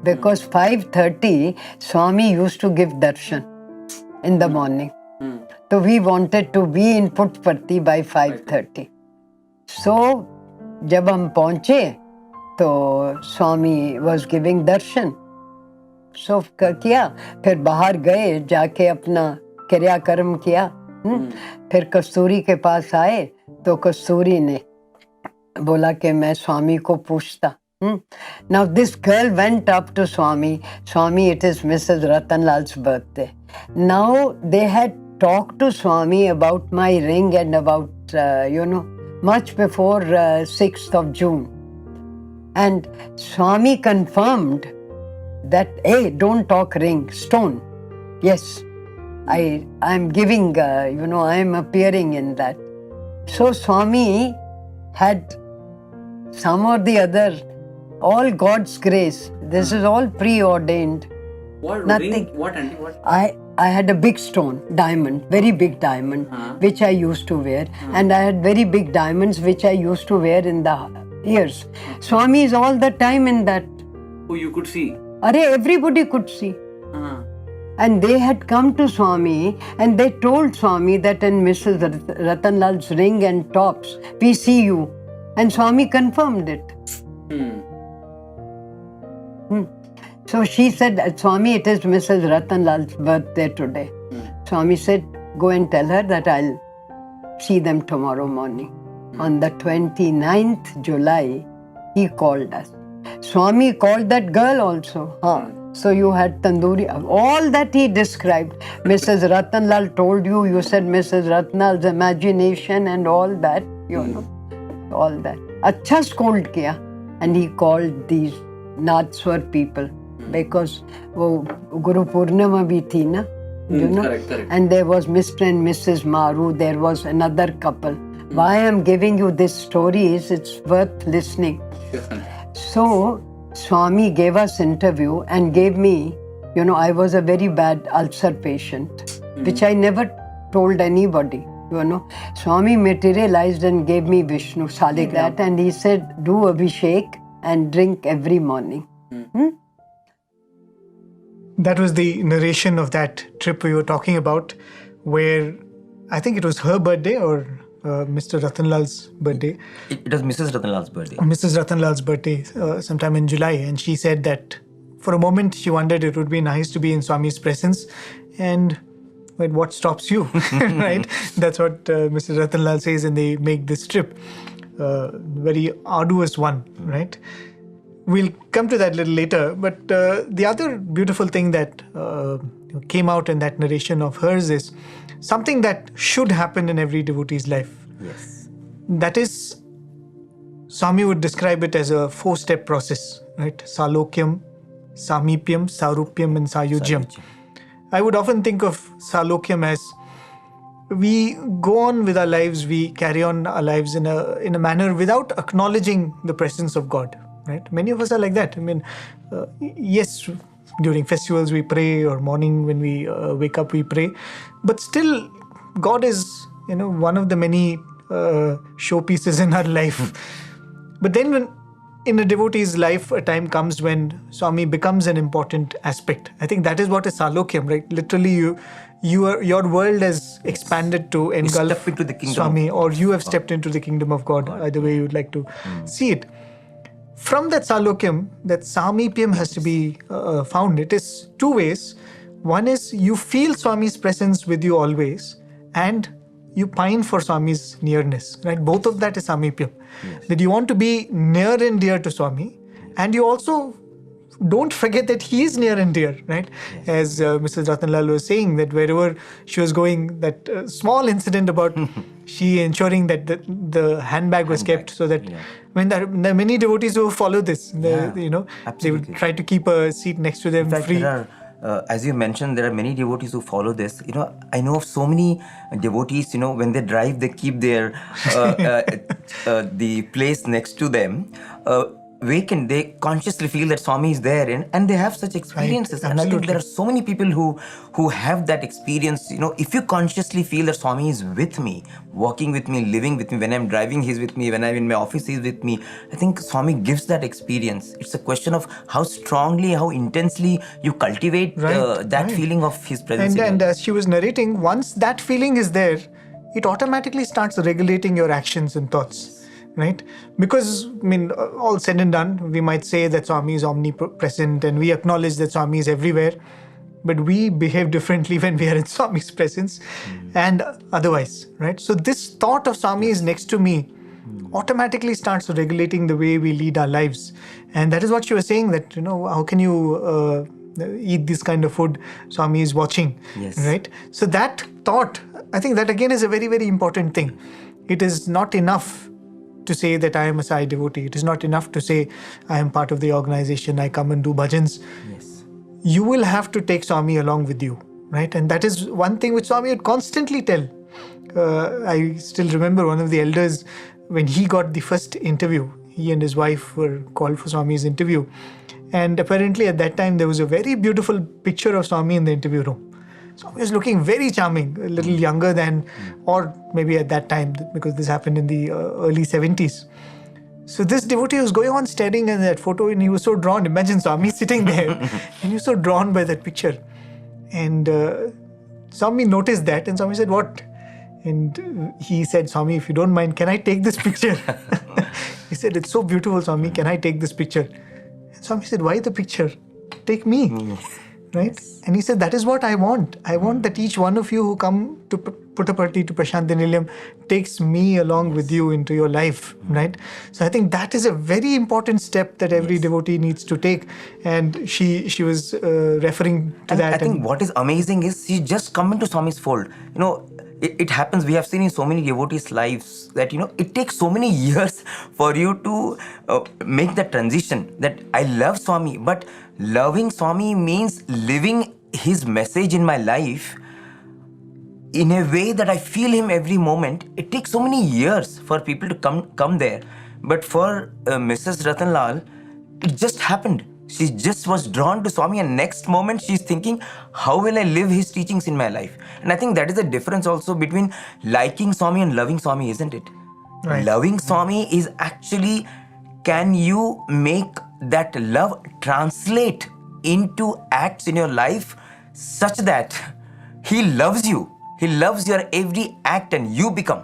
because 5:30 Swami used to give darshan in the morning. तो we wanted to be in Puttaparthi by 5:30. So जब हम पहुंचे तो स्वामी वॉज गिविंग दर्शन. सो किया, फिर बाहर गए, जाके अपना क्रियाकर्म किया. फिर कस्तूरी के पास आए तो कस्तूरी ने बोला कि मैं स्वामी को पूछता. Now this girl went up to Swami. Swami, it is Mrs. Ratanlal's birthday. Now they had talked to Swami about my ring and about, much before 6th of June. And Swami confirmed that, hey, don't talk ring, stone. Yes, I'm giving, I am appearing in that. So Swami had some or the other, all God's grace. This is all preordained. What Nothing. ring? What, auntie? What? I had a big stone, diamond, very big diamond, which I used to wear. And I had very big diamonds, which I used to wear in the ears. Swami is all the time in that. Oh, you could see. Everybody could see. And they had come to Swami and they told Swami that in Mrs. Ratanlal's ring and tops, we see you. And Swami confirmed it. So she said, Swami, it is Mrs. Ratanlal's birthday today. Swami said, go and tell her that I'll see them tomorrow morning. On the 29th July, he called us. Swami called that girl also. So you had tandoori, all that he described. Mrs. Ratanlal told you, you said Mrs. Ratanlal's imagination and all that, all that. Acha scold kiya. And he called these Nadswar people because Guru Purnima bhi thi na, Correct. And there was Mr. and Mrs. Maru, there was another couple. Why I'm giving you this story is it's worth listening. So Swami gave us interview and gave me, I was a very bad ulcer patient, which I never told anybody. Swami materialized and gave me Vishnu Saligrat, and he said, do Abhishek and drink every morning. That was the narration of that trip we were talking about, where I think it was her birthday or Mr. Ratanlal's birthday. It was Mrs. Ratanlal's birthday. Mrs. Ratanlal's birthday, sometime in July, and she said that for a moment she wondered it would be nice to be in Swami's presence, and what stops you, right? That's what Mr. Ratanlal says, and they make this trip, very arduous one, right? We'll come to that a little later, but the other beautiful thing that came out in that narration of hers is something that should happen in every devotee's life. Yes. That is, Swami would describe it as a 4-step process, right? Salokyam, Samipyam, Sarupyam, and Sayujyam. I would often think of Salokyam as we go on with our lives, we carry on our lives in a manner without acknowledging the presence of God, right? Many of us are like that. I mean, yes, during festivals we pray, or morning when we wake up we pray, but still God is, one of the many showpieces in our life. But then when in a devotee's life, a time comes when Swami becomes an important aspect. I think that is what is Salokyam, right? Literally, your world has expanded to engulf step into the kingdom Swami, or you have stepped into the kingdom of God, either way you would like to see it. From that Salokyam, that Samipyam has to be found. It is 2 ways. One is you feel Swami's presence with you always, and you pine for Swami's nearness, right? Both of that is Samipyam. Yes. That you want to be near and dear to Swami, and you also don't forget that he is near and dear, right? Yes. As Mrs. Ratanlal was saying, that wherever she was going, that small incident about she ensuring that the handbag was kept, so that when there are many devotees who follow this, they would try to keep a seat next to them. In fact, free. There are, as you mentioned, there are many devotees who follow this. I know of so many devotees, when they drive, they keep their the place next to them vacant. They consciously feel that Swami is there, and they have such experiences. Right, and I think there are so many people who have that experience. If you consciously feel that Swami is with me, walking with me, living with me, when I'm driving, he's with me, when I'm in my office, he's with me, I think Swami gives that experience. It's a question of how strongly, how intensely you cultivate that feeling of his presence. And as she was narrating, once that feeling is there, it automatically starts regulating your actions and thoughts. Right? Because, all said and done, we might say that Swami is omnipresent and we acknowledge that Swami is everywhere, but we behave differently when we are in Swami's presence and otherwise, right? So this thought of Swami is next to me automatically starts regulating the way we lead our lives. And that is what she was saying, that, how can you eat this kind of food? Swami is watching, right? So that thought, I think that again is a very, very important thing. It is not enough to say that I am a Sai devotee. It is not enough to say I am part of the organization, I come and do bhajans. Yes. You will have to take Swami along with you, right? And that is one thing which Swami would constantly tell. I still remember one of the elders, when he got the first interview, he and his wife were called for Swami's interview. And apparently at that time there was a very beautiful picture of Swami in the interview room. Swami was looking very charming, a little younger than, or maybe at that time, because this happened in the early 70s. So this devotee was going on staring at that photo, and he was so drawn. Imagine Swami sitting there, and he was so drawn by that picture. And Swami noticed that, and Swami said, "What?" And he said, "Swami, if you don't mind, can I take this picture?" He said, "It's so beautiful, Swami. Can I take this picture?" And Swami said, "Why the picture? Take me." Right? Yes. And he said, that is what I want. I want that each one of you who come to Puttaparthi, to Prasanthi Nilayam, takes me along with you into your life, right? So I think that is a very important step that every devotee needs to take. And she was referring to that. I think what is amazing is she just come into Swami's fold. It happens, we have seen in so many devotees' lives that, it takes so many years for you to make that transition, that I love Swami, but loving Swami means living his message in my life. in a way that I feel him every moment. It takes so many years for people to come there. But for Mrs. Ratanlal, it just happened. She just was drawn to Swami, and next moment she's thinking, how will I live his teachings in my life? And I think that is the difference also between liking Swami and loving Swami, isn't it? Right. Loving Swami is actually, can you make that love translate into acts in your life such that he loves you. He loves your every act, and you become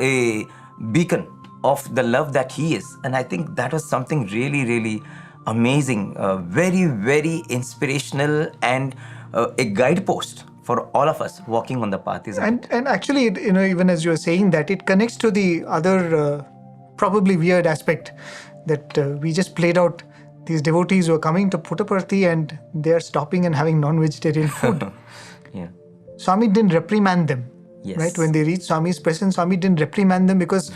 a beacon of the love that he is. And I think that was something really, really amazing, very, very inspirational, and a guidepost for all of us walking on the path, isn't it? And actually, even as you were saying that, it connects to the other probably weird aspect that we just played out. These devotees who are coming to Puttaparthi and they are stopping and having non-vegetarian food. Yeah. Swami didn't reprimand them. Yes. Right? When they reached Swami's presence, Swami didn't reprimand them, because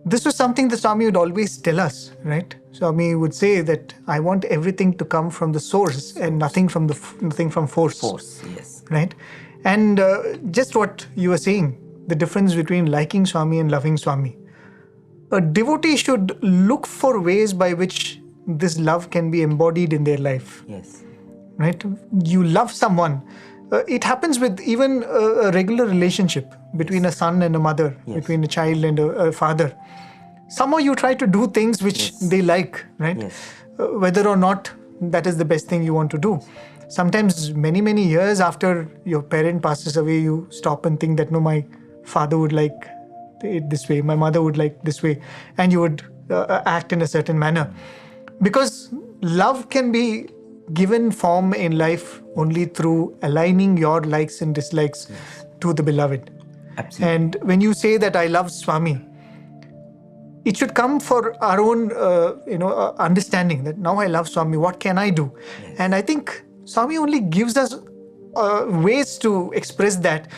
this was something that Swami would always tell us, right? Swami would say that I want everything to come from the source and nothing from force. Force, yes. Right? And just what you were saying, the difference between liking Swami and loving Swami. A devotee should look for ways by which this love can be embodied in their life. Yes. Right? You love someone. It happens with even a regular relationship between a son and a mother, between a child and a father. Somehow you try to do things which they like, right? Yes. Whether or not that is the best thing you want to do. Sometimes many, many years after your parent passes away, you stop and think that, no, my father would like it this way, my mother would like this way, and you would act in a certain manner. Because love can be given form in life only through aligning your likes and dislikes to the beloved. Absolutely. And when you say that I love Swami, it should come for our own understanding that now I love Swami, what can I do? Yes. And I think Swami only gives us ways to express that,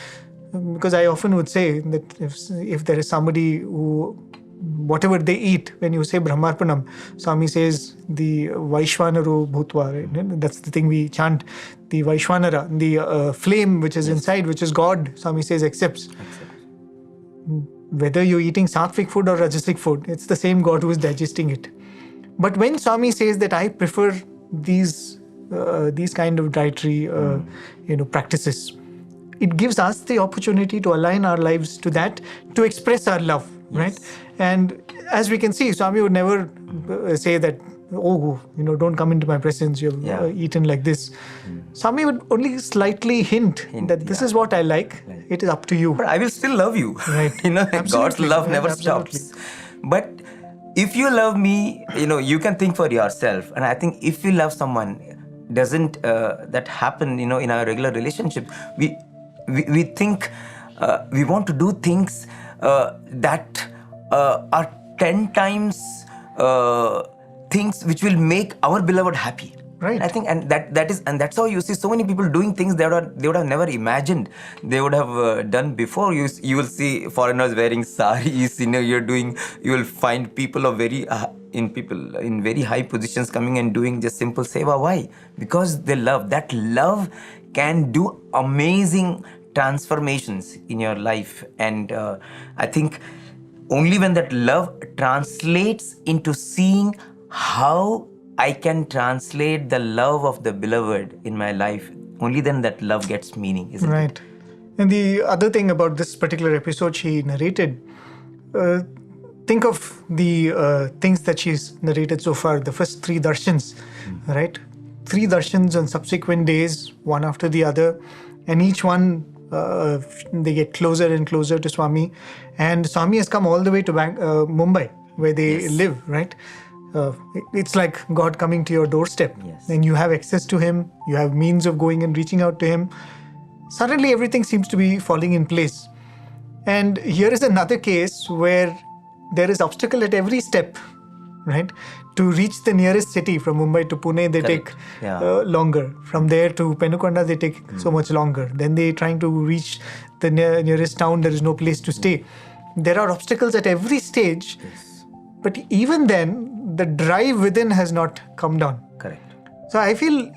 because I often would say that if there is somebody who, whatever they eat, when you say Brahmarpanam, Swami says the Vaishvanaro Bhutva, right? That's the thing we chant, the Vaishvanara, the flame which is inside, which is God, Swami says accepts. Whether you're eating sattvic food or rajasic food, it's the same God who is digesting it. But when Swami says that I prefer these kind of dietary practices, it gives us the opportunity to align our lives to that, to express our love, right? And as we can see, Swami would never say that, don't come into my presence, you've eaten like this. Swami would only slightly hint that this is what I like, it is up to you. But I will still love you. Right. God's Absolutely. love Right, never absolutely. stops. But if you love me, you can think for yourself. And I think if you love someone, doesn't that happen, in our regular relationship, we think we want to do things that are 10 times things which will make our beloved happy. Right. I think, and that's how you see so many people doing things they would have never imagined they would have done before. You will see foreigners wearing saris. You will find people of people in very high positions coming and doing just simple seva. Why? Because they love. That love can do amazing transformations in your life, and I think only when that love translates into seeing how I can translate the love of the beloved in my life, only then that love gets meaning, isn't it? Right. And the other thing about this particular episode she narrated, think of the things that she's narrated so far, the first 3 darshans, right? 3 darshans on subsequent days, one after the other, and each one they get closer and closer to Swami. And Swami has come all the way to Mumbai, where they live, right? It's like God coming to your doorstep. Yes. And you have access to him, you have means of going and reaching out to him. Suddenly everything seems to be falling in place. And here is another case where there is obstacle at every step, right? To reach the nearest city, from Mumbai to Pune, they Correct. take longer. From there to Penukonda, they take so much longer. Then they trying to reach the nearest town, there is no place to stay. There are obstacles at every stage. But even then, the drive within has not come down. Correct. So I feel,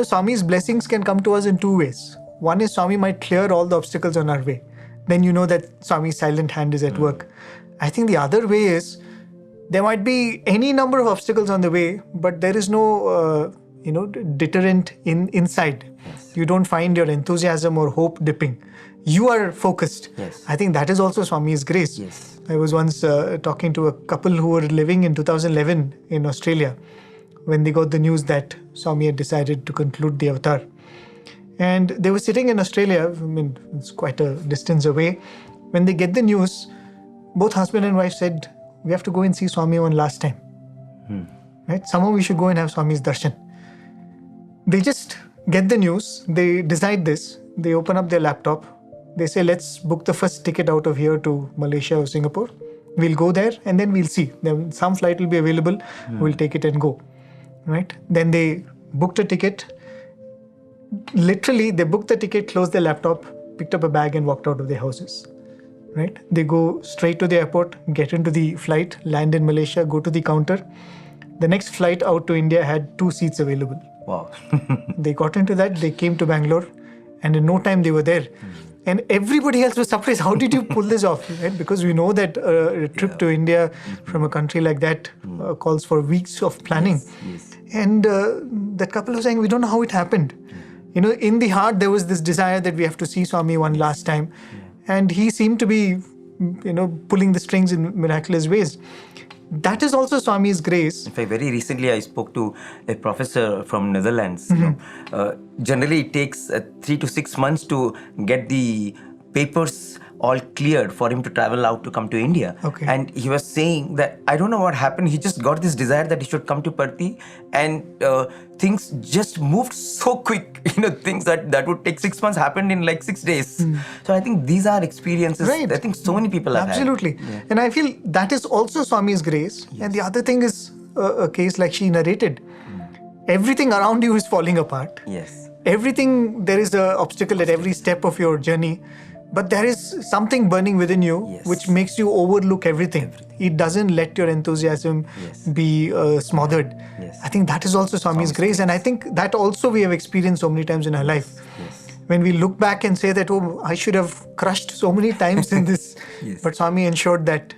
Swami's blessings can come to us in 2 ways. One is Swami might clear all the obstacles on our way. Then you know that Swami's silent hand is at work. I think the other way is there might be any number of obstacles on the way, but there is no deterrent inside. You don't find your enthusiasm or hope dipping. You are focused. Yes. I think that is also Swami's grace. Yes. I was once talking to a couple who were living in 2011 in Australia when they got the news that Swami had decided to conclude the avatar. And they were sitting in Australia, I mean, it's quite a distance away. When they get the news, both husband and wife said, we have to go and see Swami one last time. Right? Somehow we should go and have Swami's darshan. They just get the news, they decide this, they open up their laptop, they say, let's book the first ticket out of here to Malaysia or Singapore. We'll go there and then we'll see. Then some flight will be available, we'll take it and go. Right? Then they booked a ticket. Literally, they booked the ticket, closed their laptop, picked up a bag and walked out of their houses. Right? They go straight to the airport, get into the flight, land in Malaysia, go to the counter. The next flight out to India had 2 seats available. Wow. They got into that, they came to Bangalore, and in no time they were there. And everybody else was surprised, how did you pull this off? Right? Because we know that a trip to India from a country like that calls for weeks of planning. Yes. And that couple was saying, we don't know how it happened. In the heart, there was this desire that we have to see Swami one last time. And he seemed to be, pulling the strings in miraculous ways. That is also Swami's grace. In fact, very recently I spoke to a professor from Netherlands. Generally, it takes 3 to 6 months to get the papers all cleared for him to travel out to come to India. Okay. And he was saying that, I don't know what happened, he just got this desire that he should come to Parthi, and things just moved so quick. Things that would take 6 months happened in like 6 days. So I think these are experiences Right. I think so many people have Absolutely. had. Yeah. And I feel that is also Swami's grace. And the other thing is a case like she narrated. Everything around you is falling apart. Yes. Everything, there is an obstacle at every step of your journey. But there is something burning within you Yes. which makes you overlook everything. It doesn't let your enthusiasm be smothered. Yes. I think that is also Swami's grace. And I think that also we have experienced so many times in our life. Yes. When we look back and say that, oh, I should have crushed so many times in this. Yes. But Swami ensured that,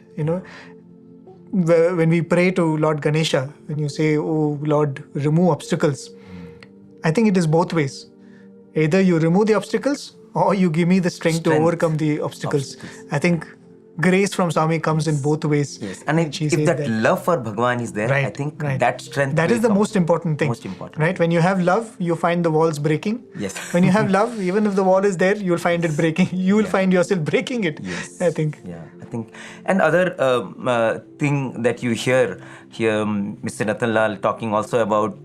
when we pray to Lord Ganesha, when you say, oh, Lord, remove obstacles, I think it is both ways. Either you remove the obstacles or you give me the strength to overcome the obstacles. I think grace from Swami comes in both ways. Yes. And if She says that love for Bhagawan is there, I think that strength That will is the come. most important thing. Most important. Right? When you have love, you find the walls breaking. Yes. When you have love, even if the wall is there, you'll find it breaking. You will find yourself breaking it. Yes. I think. Yeah, I think. And other thing that you hear Mr. Ratanlal talking also about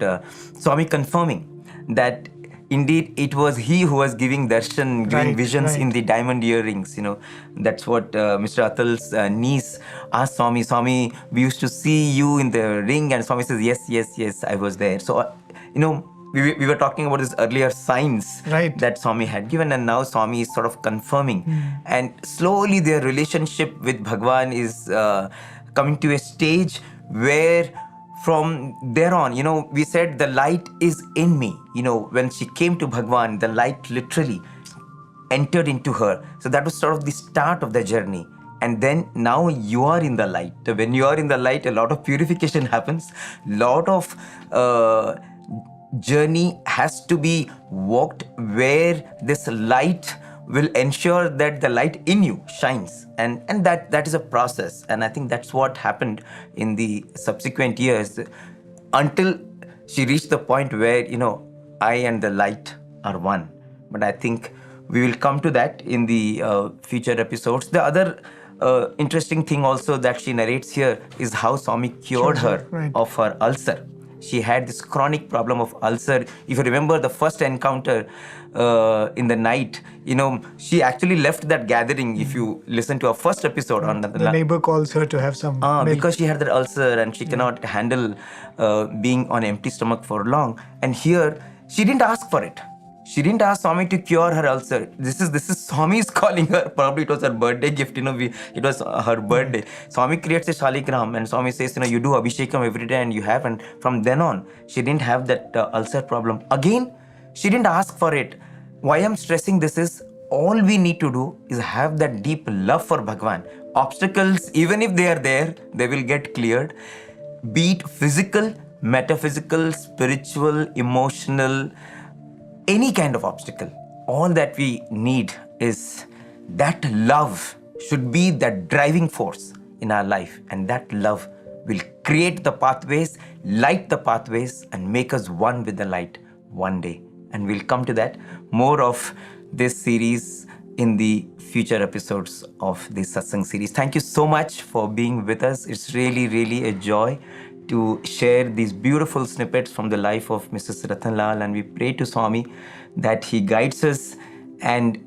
Swami confirming that indeed it was he who was giving darshan, giving visions in the diamond earrings. That's what Mr. Atul's niece asked Swami. Swami, we used to see you in the ring, and Swami says, yes, I was there. So, we were talking about this earlier signs that Swami had given, and now Swami is sort of confirming. And slowly their relationship with Bhagawan is coming to a stage where from there on, we said the light is in me. When she came to Bhagawan, the light literally entered into her. So that was sort of the start of the journey. And then now you are in the light. When you are in the light, a lot of purification happens. Lot of journey has to be walked where this light will ensure that the light in you shines, and that is a process. And I think that's what happened in the subsequent years until she reached the point where I and the light are one. But I think we will come to that in the future episodes. The other interesting thing also that she narrates here is how Swami cured her of her ulcer. She had this chronic problem of ulcer. If you remember the first encounter in the night, she actually left that gathering. If you listen to our first episode on the neighbor calls her to have some milk. Because she had that ulcer and she cannot handle being on empty stomach for long. And here, she didn't ask for it. She didn't ask Swami to cure her ulcer. This is Swami's calling her. Probably it was her birthday gift. It was her birthday. Swami creates a shaligram and Swami says, you do abhishekam every day and you have. And from then on, she didn't have that ulcer problem. Again, she didn't ask for it. why I'm stressing this is all we need to do is have that deep love for Bhagavan. Obstacles, even if they are there, they will get cleared. Be it physical, metaphysical, spiritual, emotional, any kind of obstacle. All that we need is that love should be that driving force in our life, and that love will create the pathways, light the pathways, and make us one with the light one day. And we'll come to that more of this series in the future episodes of this Satsang series. Thank you so much for being with us. It's really, really a joy to share these beautiful snippets from the life of Mrs. Ratanlal, and we pray to Swami that he guides us and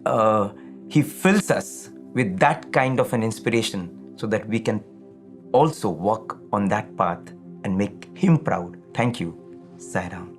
he fills us with that kind of an inspiration so that we can also walk on that path and make him proud. Thank you. Sai Ram.